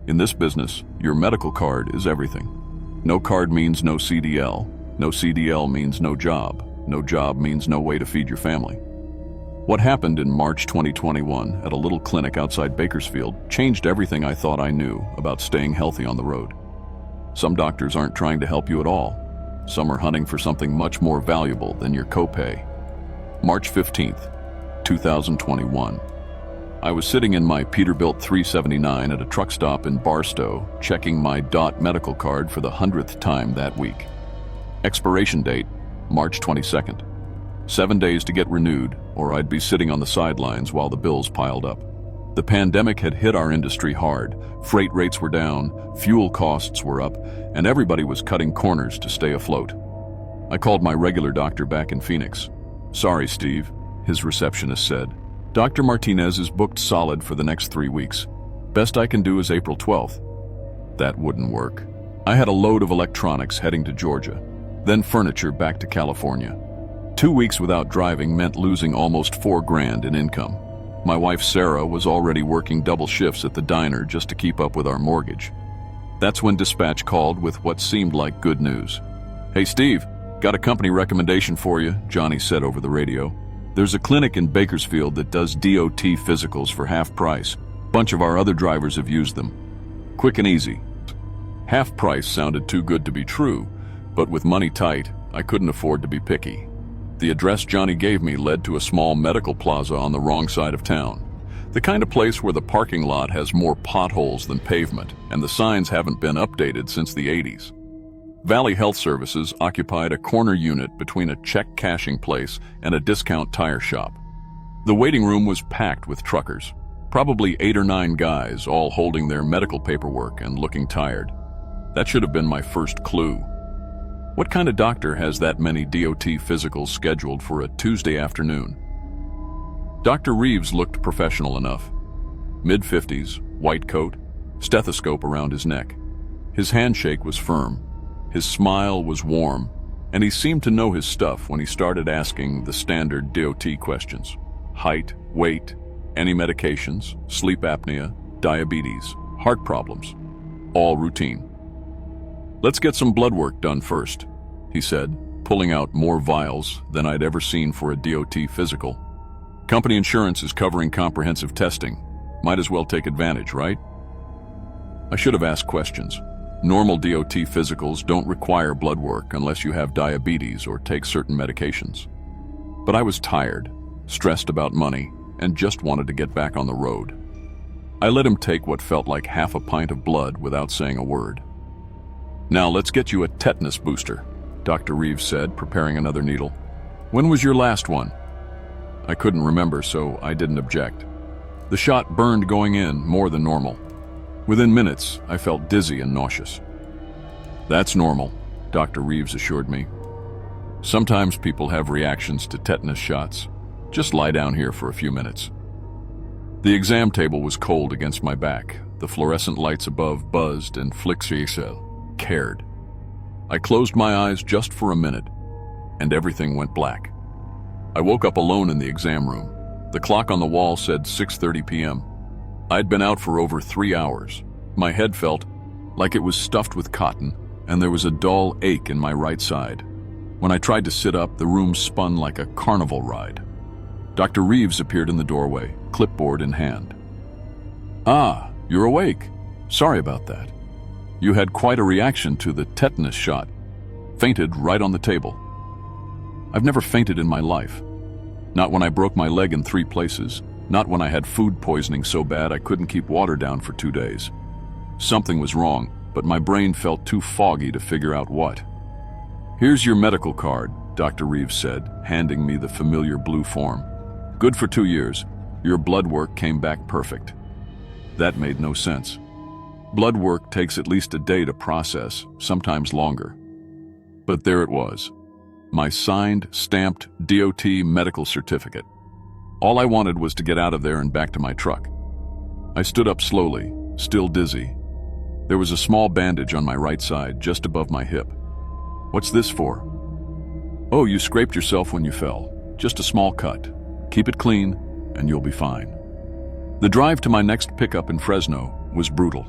S1: In this business, your medical card is everything. No card means no CDL. No CDL means no job. No job means no way to feed your family. What happened in March 2021 at a little clinic outside Bakersfield changed everything I thought I knew about staying healthy on the road. Some doctors aren't trying to help you at all. Some are hunting for something much more valuable than your copay. March 15th, 2021. I was sitting in my Peterbilt 379 at a truck stop in Barstow, checking my DOT medical card for the 100th time that week. Expiration date, March 22nd. 7 days to get renewed, or I'd be sitting on the sidelines while the bills piled up. The pandemic had hit our industry hard. Freight rates were down, fuel costs were up, and everybody was cutting corners to stay afloat. I called my regular doctor back in Phoenix. "Sorry, Steve," his receptionist said. "Dr. Martinez is booked solid for the next 3 weeks. Best I can do is April 12th. That wouldn't work. I had a load of electronics heading to Georgia, then furniture back to California. 2 weeks without driving meant losing almost $4,000 in income. My wife Sarah was already working double shifts at the diner just to keep up with our mortgage. That's when dispatch called with what seemed like good news. "Hey Steve, got a company recommendation for you," Johnny said over the radio. "There's a clinic in Bakersfield that does DOT physicals for half price. Bunch of our other drivers have used them. Quick and easy." Half price sounded too good to be true, but with money tight, I couldn't afford to be picky. The address Johnny gave me led to a small medical plaza on the wrong side of town. The kind of place where the parking lot has more potholes than pavement, and the signs haven't been updated since the 80s. Valley Health Services occupied a corner unit between a check cashing place and a discount tire shop. The waiting room was packed with truckers, probably 8 or 9 guys, all holding their medical paperwork and looking tired. That should have been my first clue. What kind of doctor has that many DOT physicals scheduled for a Tuesday afternoon? Dr. Reeves looked professional enough. Mid-50s, white coat, stethoscope around his neck. His handshake was firm. His smile was warm, and he seemed to know his stuff when he started asking the standard DOT questions. height, weight, any medications, sleep apnea, diabetes, heart problems. All routine. "Let's get some blood work done first," he said, pulling out more vials than I'd ever seen for a DOT physical. "Company insurance is covering comprehensive testing. Might as well take advantage, right?" I should have asked questions. Normal DOT physicals don't require blood work unless you have diabetes or take certain medications. But I was tired, stressed about money, and just wanted to get back on the road. I let him take what felt like half a pint of blood without saying a word. "Now let's get you a tetanus booster," Dr. Reeves said, preparing another needle. "When was your last one?" I couldn't remember, so I didn't object. The shot burned going in more than normal. Within minutes, I felt dizzy and nauseous. "That's normal," Dr. Reeves assured me. "Sometimes people have reactions to tetanus shots. Just lie down here for a few minutes." The exam table was cold against my back. The fluorescent lights above buzzed and cared. I closed my eyes just for a minute, and everything went black. I woke up alone in the exam room. The clock on the wall said 6:30 p.m. I'd been out for over 3 hours. My head felt like it was stuffed with cotton, and there was a dull ache in my right side. When I tried to sit up, the room spun like a carnival ride. Dr. Reeves appeared in the doorway, clipboard in hand. "Ah, you're awake. Sorry about that. You had quite a reaction to the tetanus shot. Fainted right on the table." I've never fainted in my life. Not when I broke my leg in 3 places. Not when I had food poisoning so bad I couldn't keep water down for 2 days. Something was wrong, but my brain felt too foggy to figure out what. "Here's your medical card," Dr. Reeves said, handing me the familiar blue form. "Good for 2 years. Your blood work came back perfect." That made no sense. Blood work takes at least a day to process, sometimes longer. But there it was. My signed, stamped DOT medical certificate. All I wanted was to get out of there and back to my truck. I stood up slowly, still dizzy. There was a small bandage on my right side, just above my hip. "What's this for?" "Oh, you scraped yourself when you fell. Just a small cut. Keep it clean, and you'll be fine." The drive to my next pickup in Fresno was brutal.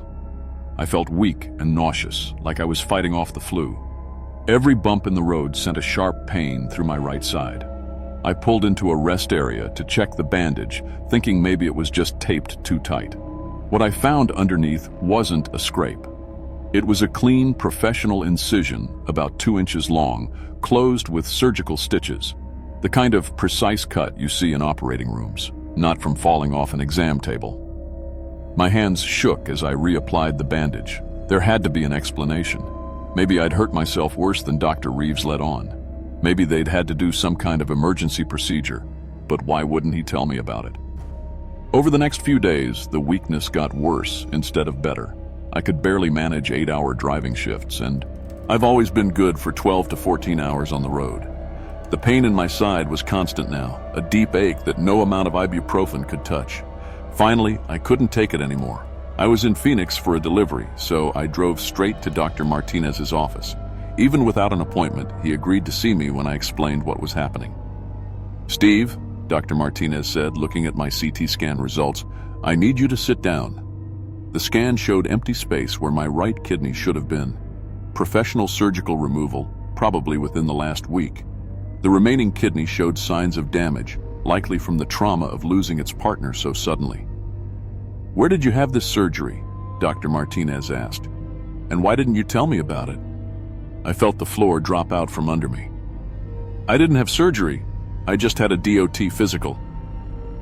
S1: I felt weak and nauseous, like I was fighting off the flu. Every bump in the road sent a sharp pain through my right side. I pulled into a rest area to check the bandage, thinking maybe it was just taped too tight. What I found underneath wasn't a scrape. It was a clean, professional incision, about 2 inches long, closed with surgical stitches. The kind of precise cut you see in operating rooms, not from falling off an exam table. My hands shook as I reapplied the bandage. There had to be an explanation. Maybe I'd hurt myself worse than Dr. Reeves let on. Maybe they'd had to do some kind of emergency procedure, but why wouldn't he tell me about it? Over the next few days, the weakness got worse instead of better. I could barely manage 8-hour driving shifts, and I've always been good for 12 to 14 hours on the road. The pain in my side was constant now, a deep ache that no amount of ibuprofen could touch. Finally, I couldn't take it anymore. I was in Phoenix for a delivery, so I drove straight to Dr. Martinez's office. Even without an appointment, he agreed to see me when I explained what was happening. "Steve," Dr. Martinez said, looking at my CT scan results, "I need you to sit down." The scan showed empty space where my right kidney should have been. Professional surgical removal, probably within the last week. The remaining kidney showed signs of damage, likely from the trauma of losing its partner so suddenly. "Where did you have this surgery?" Dr. Martinez asked. "And why didn't you tell me about it?" I felt the floor drop out from under me. "I didn't have surgery. I just had a DOT physical."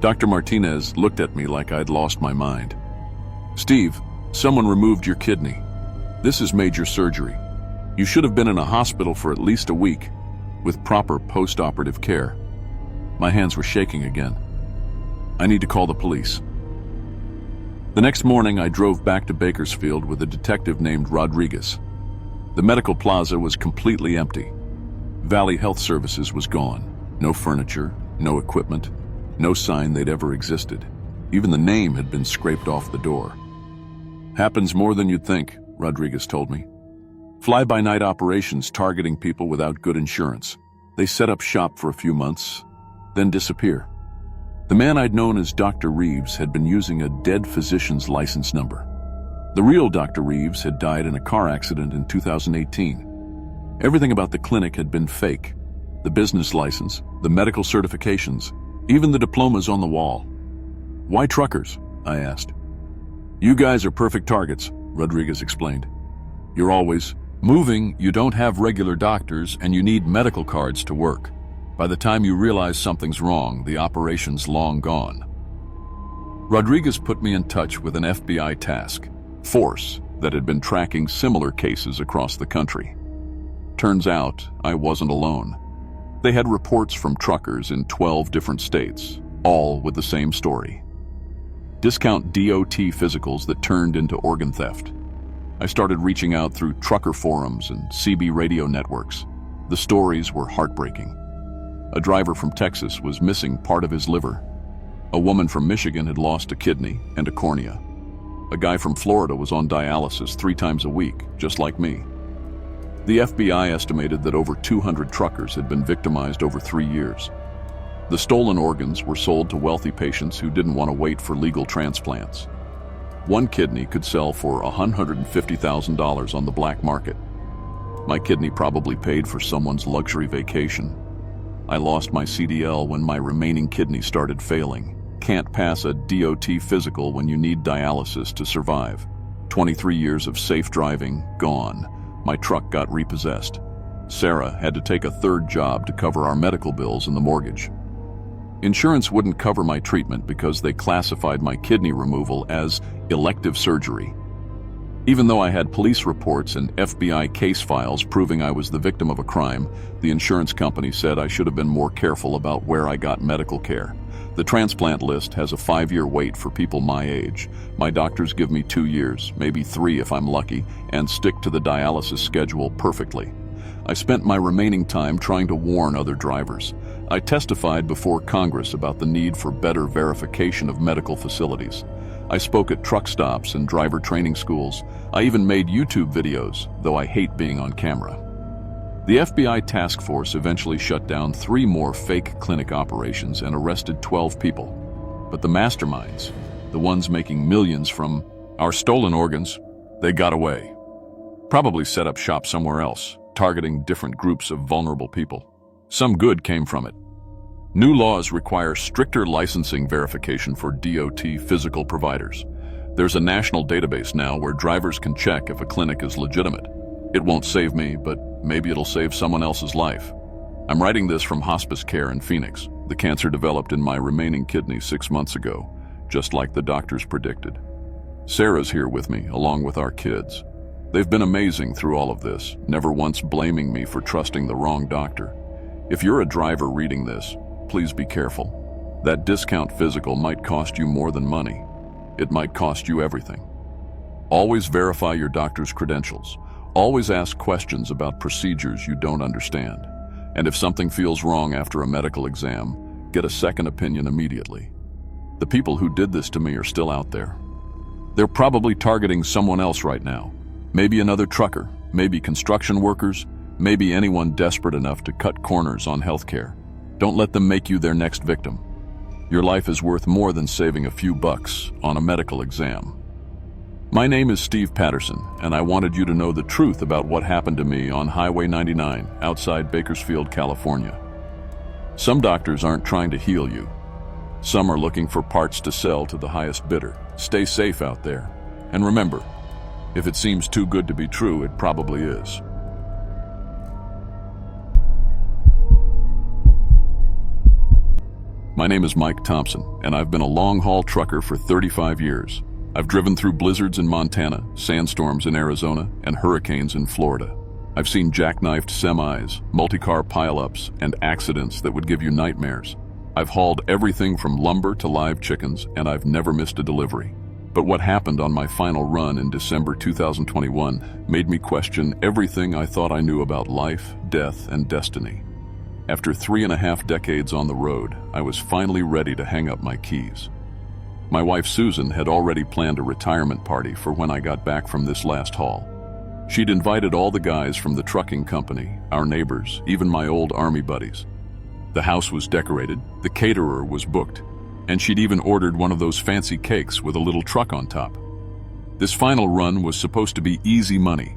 S1: Dr. Martinez looked at me like I'd lost my mind. "Steve, someone removed your kidney. This is major surgery. You should have been in a hospital for at least a week, with proper post-operative care." My hands were shaking again. "I need to call the police." The next morning, I drove back to Bakersfield with a detective named Rodriguez. The medical plaza was completely empty. Valley Health Services was gone. No furniture, no equipment, no sign they'd ever existed. Even the name had been scraped off the door. "Happens more than you'd think," Rodriguez told me. "Fly-by-night operations targeting people without good insurance. They set up shop for a few months, then disappear." The man I'd known as Dr. Reeves had been using a dead physician's license number. The real Dr. Reeves had died in a car accident in 2018. Everything about the clinic had been fake. The business license, the medical certifications, even the diplomas on the wall. "Why truckers?" I asked. "You guys are perfect targets," Rodriguez explained. "You're always moving, you don't have regular doctors, and you need medical cards to work. By the time you realize something's wrong, the operation's long gone." Rodriguez put me in touch with an FBI task force that had been tracking similar cases across the country. Turns out, I wasn't alone. They had reports from truckers in 12 different states, all with the same story. Discount DOT physicals that turned into organ theft. I started reaching out through trucker forums and CB radio networks. The stories were heartbreaking. A driver from Texas was missing part of his liver. A woman from Michigan had lost a kidney and a cornea. A guy from Florida was on dialysis 3 times a week, just like me. The FBI estimated that over 200 truckers had been victimized over 3 years. The stolen organs were sold to wealthy patients who didn't want to wait for legal transplants. One kidney could sell for $150,000 on the black market. My kidney probably paid for someone's luxury vacation. I lost my CDL when my remaining kidney started failing. Can't pass a DOT physical when you need dialysis to survive. 23 years of safe driving, gone. My truck got repossessed. Sarah had to take a 3rd job to cover our medical bills and the mortgage. Insurance wouldn't cover my treatment because they classified my kidney removal as elective surgery. Even though I had police reports and FBI case files proving I was the victim of a crime, the insurance company said I should have been more careful about where I got medical care. The transplant list has a 5-year wait for people my age. My doctors give me 2 years, maybe 3 if I'm lucky, and stick to the dialysis schedule perfectly. I spent my remaining time trying to warn other drivers. I testified before Congress about the need for better verification of medical facilities. I spoke at truck stops and driver training schools. I even made YouTube videos, though I hate being on camera. The FBI task force eventually shut down 3 more fake clinic operations and arrested 12 people. But the masterminds, the ones making millions from our stolen organs, they got away. Probably set up shop somewhere else, targeting different groups of vulnerable people. Some good came from it. New laws require stricter licensing verification for DOT physical providers. There's a national database now where drivers can check if a clinic is legitimate. It won't save me, but maybe it'll save someone else's life. I'm writing this from hospice care in Phoenix. The cancer developed in my remaining kidney 6 months ago, just like the doctors predicted. Sarah's here with me, along with our kids. They've been amazing through all of this, never once blaming me for trusting the wrong doctor. If you're a driver reading this, please be careful. That discount physical might cost you more than money. It might cost you everything. Always verify your doctor's credentials. Always ask questions about procedures you don't understand. And if something feels wrong after a medical exam, get a second opinion immediately. The people who did this to me are still out there. They're probably targeting someone else right now. Maybe another trucker, maybe construction workers, maybe anyone desperate enough to cut corners on healthcare. Don't let them make you their next victim. Your life is worth more than saving a few bucks on a medical exam. My name is Steve Patterson, and I wanted you to know the truth about what happened to me on Highway 99 outside Bakersfield, California. Some doctors aren't trying to heal you. Some are looking for parts to sell to the highest bidder. Stay safe out there. And remember, if it seems too good to be true, it probably is. My name is Mike Thompson, and I've been a long-haul trucker for 35 years. I've driven through blizzards in Montana, sandstorms in Arizona, and hurricanes in Florida. I've seen jackknifed semis, multi-car pileups, and accidents that would give you nightmares. I've hauled everything from lumber to live chickens, and I've never missed a delivery. But what happened on my final run in December 2021 made me question everything I thought I knew about life, death, and destiny. After 3.5 decades on the road, I was finally ready to hang up my keys. My wife Susan had already planned a retirement party for when I got back from this last haul. She'd invited all the guys from the trucking company, our neighbors, even my old army buddies. The house was decorated, the caterer was booked. And she'd even ordered one of those fancy cakes with a little truck on top. This final run was supposed to be easy money.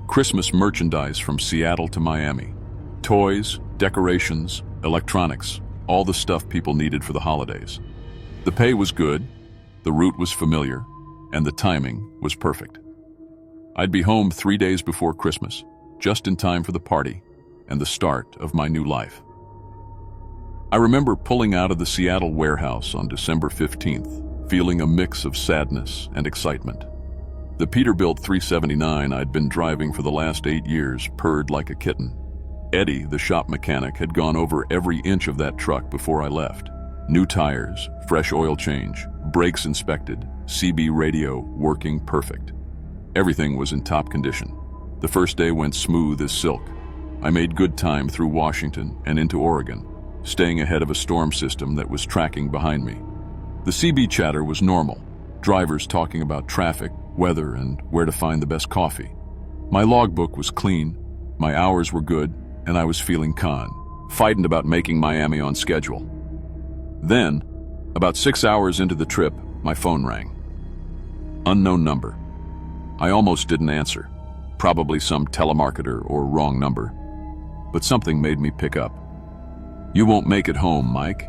S1: Christmas merchandise from Seattle to Miami. Toys, decorations, electronics, all the stuff people needed for the holidays. The pay was good, the route was familiar, and the timing was perfect. I'd be home 3 days before Christmas, just in time for the party and the start of my new life. I remember pulling out of the Seattle warehouse on December 15th, feeling a mix of sadness and excitement. The Peterbilt 379 I'd been driving for the last 8 years purred like a kitten. Eddie, the shop mechanic, had gone over every inch of that truck before I left. New tires, fresh oil change, brakes inspected, CB radio working perfect. Everything was in top condition. The first day went smooth as silk. I made good time through Washington and into Oregon, staying ahead of a storm system that was tracking behind me. The CB chatter was normal, drivers talking about traffic, weather, and where to find the best coffee. My logbook was clean, my hours were good, and I was feeling fighting about making Miami on schedule. Then, about 6 hours into the trip, my phone rang. Unknown number. I almost didn't answer. Probably some telemarketer or wrong number. But something made me pick up. "You won't make it home, Mike."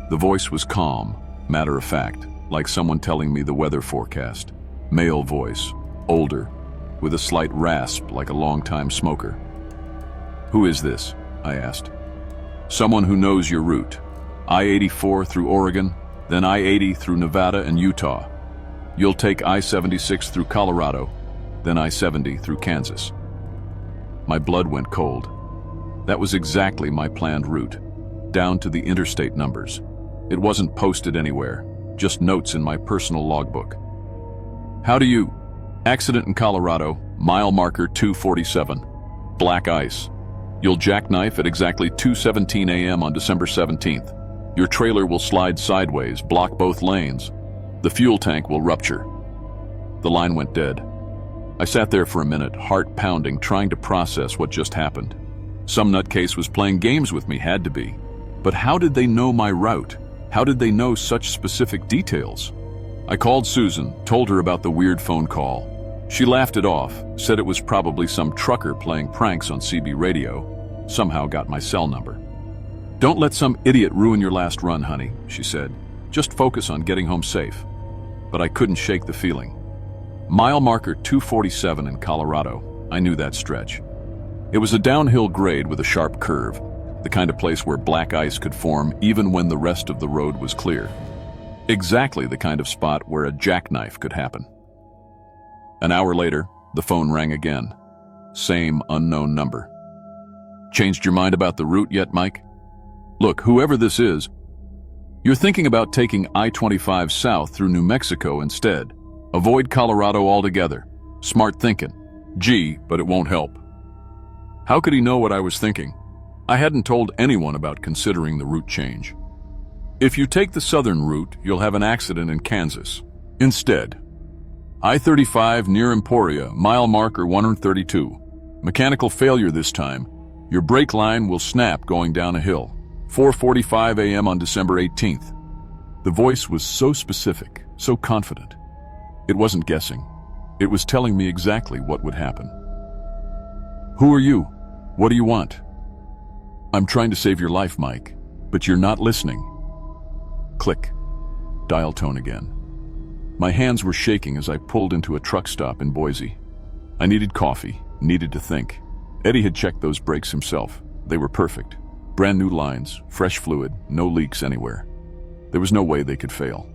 S1: The voice was calm, matter of fact, like someone telling me the weather forecast. Male voice, older, with a slight rasp like a long-time smoker. "Who is this?" I asked. "Someone who knows your route. I-84 through Oregon, then I-80 through Nevada and Utah. You'll take I-76 through Colorado, then I-70 through Kansas." My blood went cold. That was exactly my planned route, down to the interstate numbers. It wasn't posted anywhere, just notes in my personal logbook. "How do you? Accident in Colorado, mile marker 247. Black ice. You'll jackknife at exactly 2:17 a.m. on December 17th. Your trailer will slide sideways, block both lanes. The fuel tank will rupture." The line went dead. I sat there for a minute, heart pounding, trying to process what just happened. Some nutcase was playing games with me, had to be. But how did they know my route? How did they know such specific details? I called Susan, told her about the weird phone call. She laughed it off, said it was probably some trucker playing pranks on CB radio. Somehow got my cell number. "Don't let some idiot ruin your last run, honey," she said. "Just focus on getting home safe." But I couldn't shake the feeling. Mile marker 247 in Colorado. I knew that stretch. It was a downhill grade with a sharp curve, the kind of place where black ice could form even when the rest of the road was clear. Exactly the kind of spot where a jackknife could happen. An hour later, the phone rang again. Same unknown number. "Changed your mind about the route yet, Mike? Look, whoever this is, you're thinking about taking I-25 south through New Mexico instead. Avoid Colorado altogether. Smart thinking. Gee, but it won't help." How could he know what I was thinking? I hadn't told anyone about considering the route change. "If you take the southern route, you'll have an accident in Kansas. Instead, I-35 near Emporia, mile marker 132. Mechanical failure this time. Your brake line will snap going down a hill. 4:45 a.m. on December 18th. The voice was so specific, so confident. It wasn't guessing. It was telling me exactly what would happen. "Who are you? What do you want?" "I'm trying to save your life, Mike, but you're not listening." Click. Dial tone again. My hands were shaking as I pulled into a truck stop in Boise. I needed coffee, needed to think. Eddie had checked those brakes himself. They were perfect. Brand new lines, fresh fluid, no leaks anywhere. There was no way they could fail.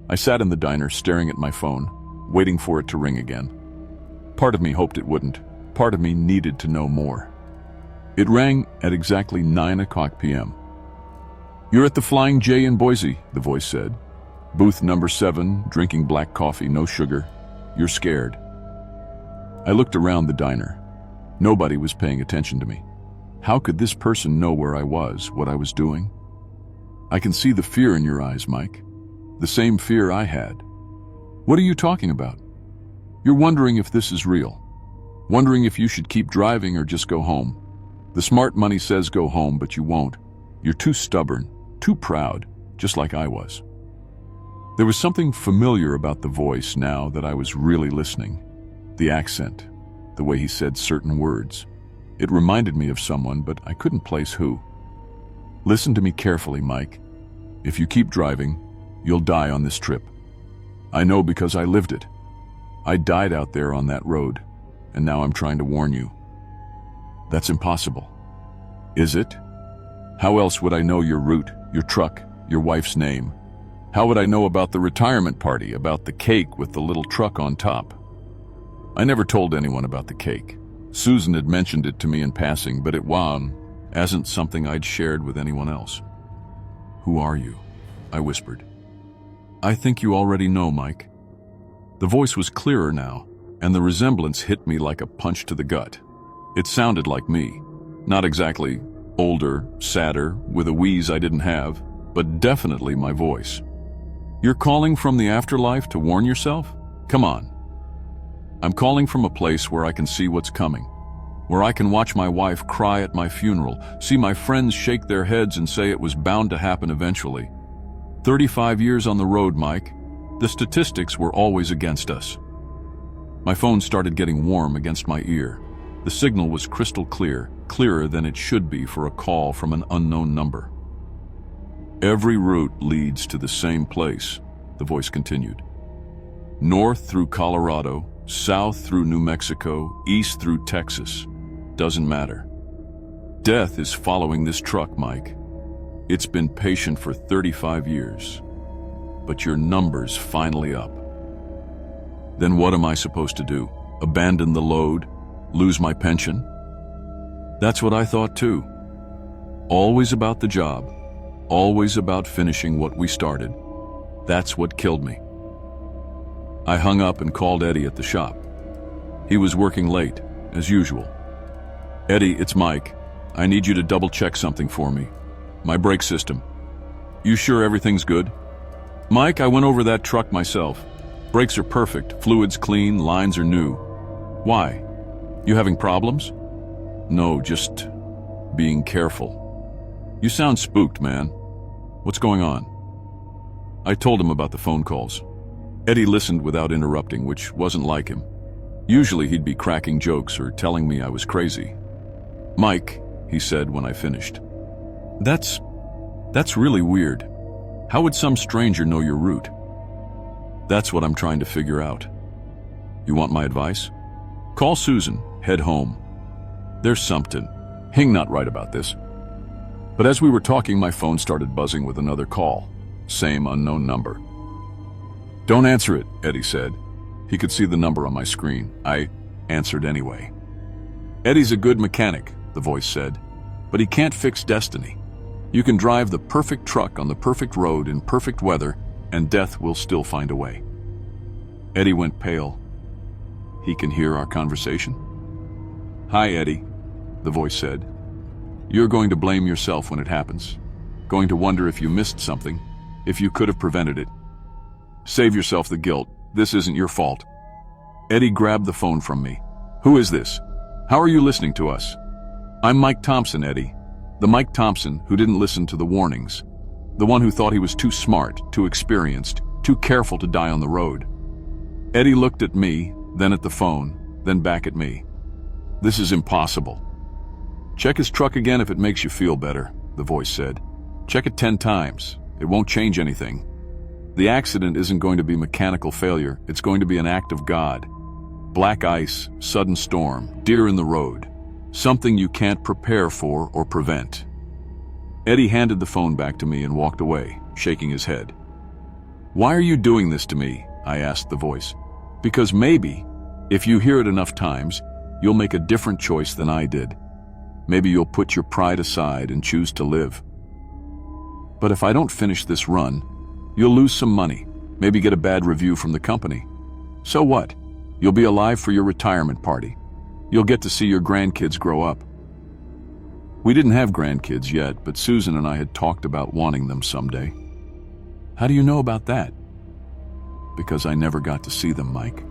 S1: I sat in the diner staring at my phone, waiting for it to ring again. Part of me hoped it wouldn't. Part of me needed to know more. It rang at exactly 9 o'clock p.m. "You're at the Flying J in Boise," the voice said. "Booth number 7, drinking black coffee, no sugar. You're scared." I looked around the diner. Nobody was paying attention to me. How could this person know where I was, what I was doing? "I can see the fear in your eyes, Mike. The same fear I had." "What are you talking about?" "You're wondering if this is real. Wondering if you should keep driving or just go home. The smart money says go home, but you won't. You're too stubborn, too proud, just like I was." There was something familiar about the voice now that I was really listening. The accent, the way he said certain words. It reminded me of someone, but I couldn't place who. Listen to me carefully, Mike. If you keep driving, you'll die on this trip. I know because I lived it. I died out there on that road, and now I'm trying to warn you. That's impossible. Is it? How else would I know your route, your truck, your wife's name? How would I know about the retirement party, about the cake with the little truck on top? I never told anyone about the cake. Susan had mentioned it to me in passing, but it wasn't something I'd shared with anyone else. Who are you? I whispered. I think you already know, Mike. The voice was clearer now, and the resemblance hit me like a punch to the gut. It sounded like me. Not exactly older, sadder, with a wheeze I didn't have, but definitely my voice. You're calling from the afterlife to warn yourself? Come on. I'm calling from a place where I can see what's coming, where I can watch my wife cry at my funeral, see my friends shake their heads and say it was bound to happen eventually. 35 years on the road, Mike. The statistics were always against us. My phone started getting warm against my ear. The signal was crystal clear, clearer than it should be for a call from an unknown number. Every route leads to the same place, the voice continued. North through Colorado, south through New Mexico, east through Texas. Doesn't matter. Death is following this truck, Mike. It's been patient for 35 years. But your number's finally up. Then what am I supposed to do? Abandon the load? Lose my pension? That's what I thought too. Always about the job. Always about finishing what we started. That's what killed me. I hung up and called Eddie at the shop. He was working late, as usual. Eddie, it's Mike. I need you to double-check something for me. My brake system. You sure everything's good? Mike, I went over that truck myself. Brakes are perfect, fluids clean, lines are new. Why? You having problems? No, just being careful. You sound spooked, man. What's going on? I told him about the phone calls. Eddie listened without interrupting, which wasn't like him. Usually he'd be cracking jokes or telling me I was crazy. Mike, he said when I finished. That's really weird. How would some stranger know your route? That's what I'm trying to figure out. You want my advice? Call Susan, head home. There's something. Hing not right about this. But as we were talking, my phone started buzzing with another call. Same unknown number. Don't answer it, Eddie said. He could see the number on my screen. I answered anyway. Eddie's a good mechanic, the voice said, but he can't fix destiny. You can drive the perfect truck on the perfect road in perfect weather, and death will still find a way. Eddie went pale. He can hear our conversation. Hi, Eddie, the voice said. You're going to blame yourself when it happens. Going to wonder if you missed something, if you could have prevented it. Save yourself the guilt. This isn't your fault. Eddie grabbed the phone from me. Who is this? How are you listening to us? I'm Mike Thompson, Eddie. The Mike Thompson who didn't listen to the warnings. The one who thought he was too smart, too experienced, too careful to die on the road. Eddie looked at me, then at the phone, then back at me. This is impossible. Check his truck again if it makes you feel better, the voice said. Check it 10 times. It won't change anything. The accident isn't going to be mechanical failure. It's going to be an act of God. Black ice, sudden storm, deer in the road. Something you can't prepare for or prevent. Eddie handed the phone back to me and walked away, shaking his head. Why are you doing this to me? I asked the voice. Because maybe, if you hear it enough times, you'll make a different choice than I did. Maybe you'll put your pride aside and choose to live. But if I don't finish this run, you'll lose some money, maybe get a bad review from the company. So what? You'll be alive for your retirement party. You'll get to see your grandkids grow up. We didn't have grandkids yet, but Susan and I had talked about wanting them someday. How do you know about that? Because I never got to see them, Mike.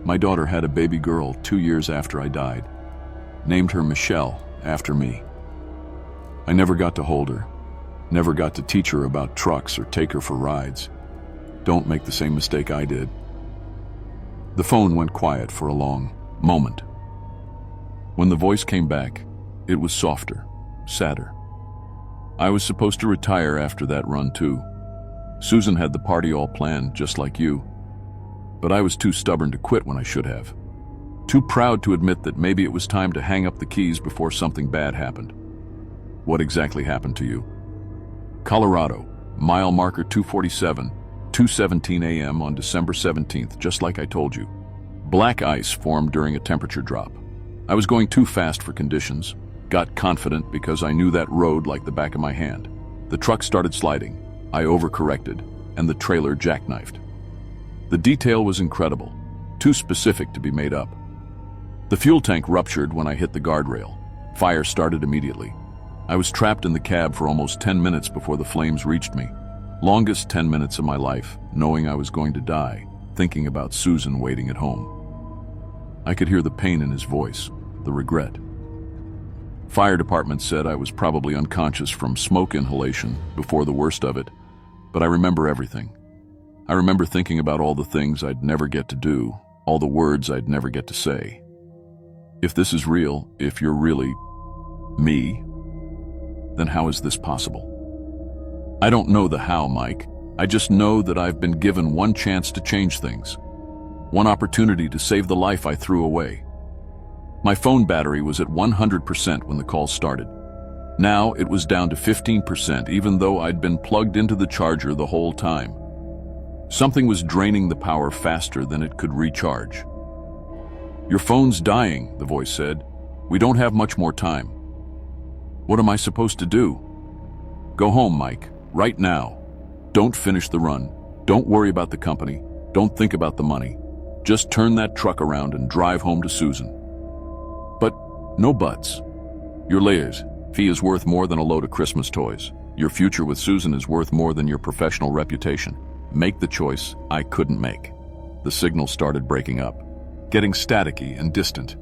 S1: My daughter had a baby girl 2 years after I died. Named her Michelle, after me. I never got to hold her. Never got to teach her about trucks or take her for rides. Don't make the same mistake I did. The phone went quiet for a long moment. When the voice came back, it was softer, sadder. I was supposed to retire after that run too. Susan had the party all planned, just like you. But I was too stubborn to quit when I should have. Too proud to admit that maybe it was time to hang up the keys before something bad happened. What exactly happened to you? Colorado, mile marker 247, 2:17 a.m. on December 17th, just like I told you. Black ice formed during a temperature drop. I was going too fast for conditions, got confident because I knew that road like the back of my hand. The truck started sliding, I overcorrected, and the trailer jackknifed. The detail was incredible, too specific to be made up. The fuel tank ruptured when I hit the guardrail. Fire started immediately. I was trapped in the cab for almost 10 minutes before the flames reached me. Longest 10 minutes of my life, knowing I was going to die, thinking about Susan waiting at home. I could hear the pain in his voice, the regret. Fire department said I was probably unconscious from smoke inhalation before the worst of it, but I remember everything. I remember thinking about all the things I'd never get to do, all the words I'd never get to say. If this is real, if you're really me, then how is this possible? I don't know the how, Mike. I just know that I've been given one chance to change things. One opportunity to save the life I threw away. My phone battery was at 100% when the call started. Now it was down to 15%, even though I'd been plugged into the charger the whole time. Something was draining the power faster than it could recharge. "Your phone's dying," the voice said. "We don't have much more time." What am I supposed to do? Go home, Mike, right now. Don't finish the run. Don't worry about the company. Don't think about the money. Just turn that truck around and drive home to Susan. But no buts. Your layers fee is worth more than a load of Christmas toys. Your future with Susan is worth more than your professional reputation. Make the choice I couldn't make. The signal started breaking up, getting staticky and distant.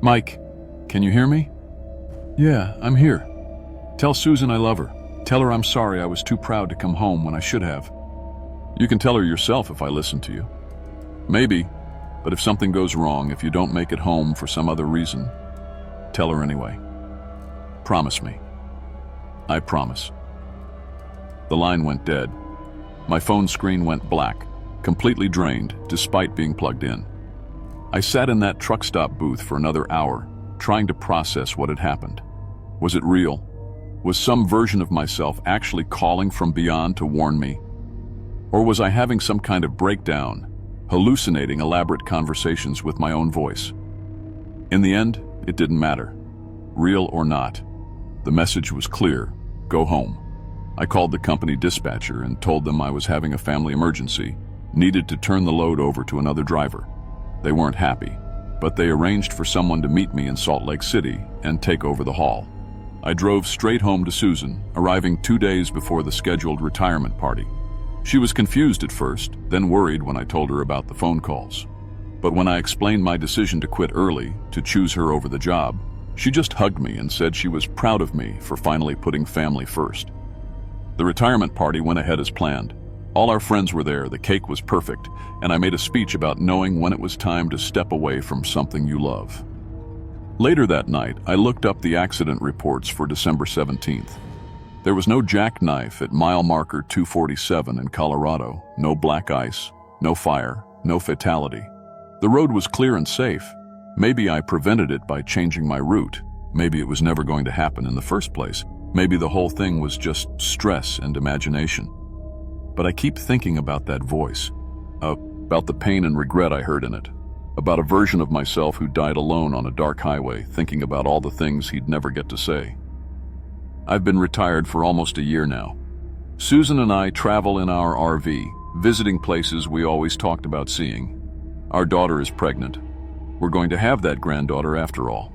S1: "Mike, can you hear me?" "Yeah, I'm here. Tell Susan I love her. Tell her I'm sorry I was too proud to come home when I should have." "You can tell her yourself if I listen to you." "Maybe, but if something goes wrong, if you don't make it home for some other reason, tell her anyway. Promise me." "I promise." The line went dead. My phone screen went black, completely drained despite being plugged in. I sat in that truck stop booth for another hour, trying to process what had happened. Was it real? Was some version of myself actually calling from beyond to warn me? Or was I having some kind of breakdown, hallucinating elaborate conversations with my own voice? In the end, it didn't matter. Real or not, the message was clear: go home. I called the company dispatcher and told them I was having a family emergency, needed to turn the load over to another driver. They weren't happy, but they arranged for someone to meet me in Salt Lake City and take over the haul. I drove straight home to Susan, arriving 2 days before the scheduled retirement party. She was confused at first, then worried when I told her about the phone calls. But when I explained my decision to quit early, to choose her over the job, she just hugged me and said she was proud of me for finally putting family first. The retirement party went ahead as planned. All our friends were there, the cake was perfect, and I made a speech about knowing when it was time to step away from something you love. Later that night, I looked up the accident reports for December 17th. There was no jackknife at mile marker 247 in Colorado, no black ice, no fire, no fatality. The road was clear and safe. Maybe I prevented it by changing my route. Maybe it was never going to happen in the first place. Maybe the whole thing was just stress and imagination. But I keep thinking about that voice, about the pain and regret I heard in it, about a version of myself who died alone on a dark highway, thinking about all the things he'd never get to say. I've been retired for almost a year now. Susan and I travel in our RV, visiting places we always talked about seeing. Our daughter is pregnant. We're going to have that granddaughter after all.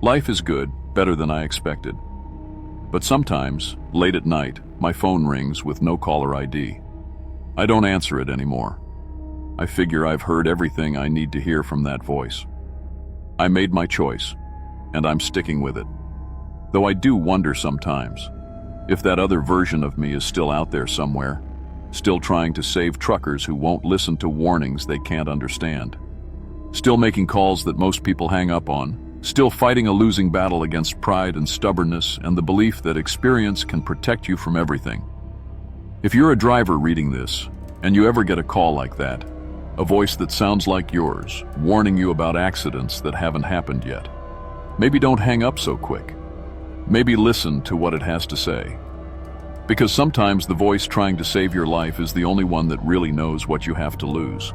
S1: Life is good, better than I expected. But sometimes, late at night, my phone rings with no caller ID. I don't answer it anymore. I figure I've heard everything I need to hear from that voice. I made my choice, and I'm sticking with it. Though I do wonder sometimes if that other version of me is still out there somewhere, Still trying to save truckers who won't listen to warnings they can't understand. Still making calls that most people hang up on. Still fighting a losing battle against pride and stubbornness and the belief that experience can protect you from everything. If you're a driver reading this, and you ever get a call like that, a voice that sounds like yours, warning you about accidents that haven't happened yet, maybe don't hang up so quick. Maybe listen to what it has to say. Because sometimes the voice trying to save your life is the only one that really knows what you have to lose.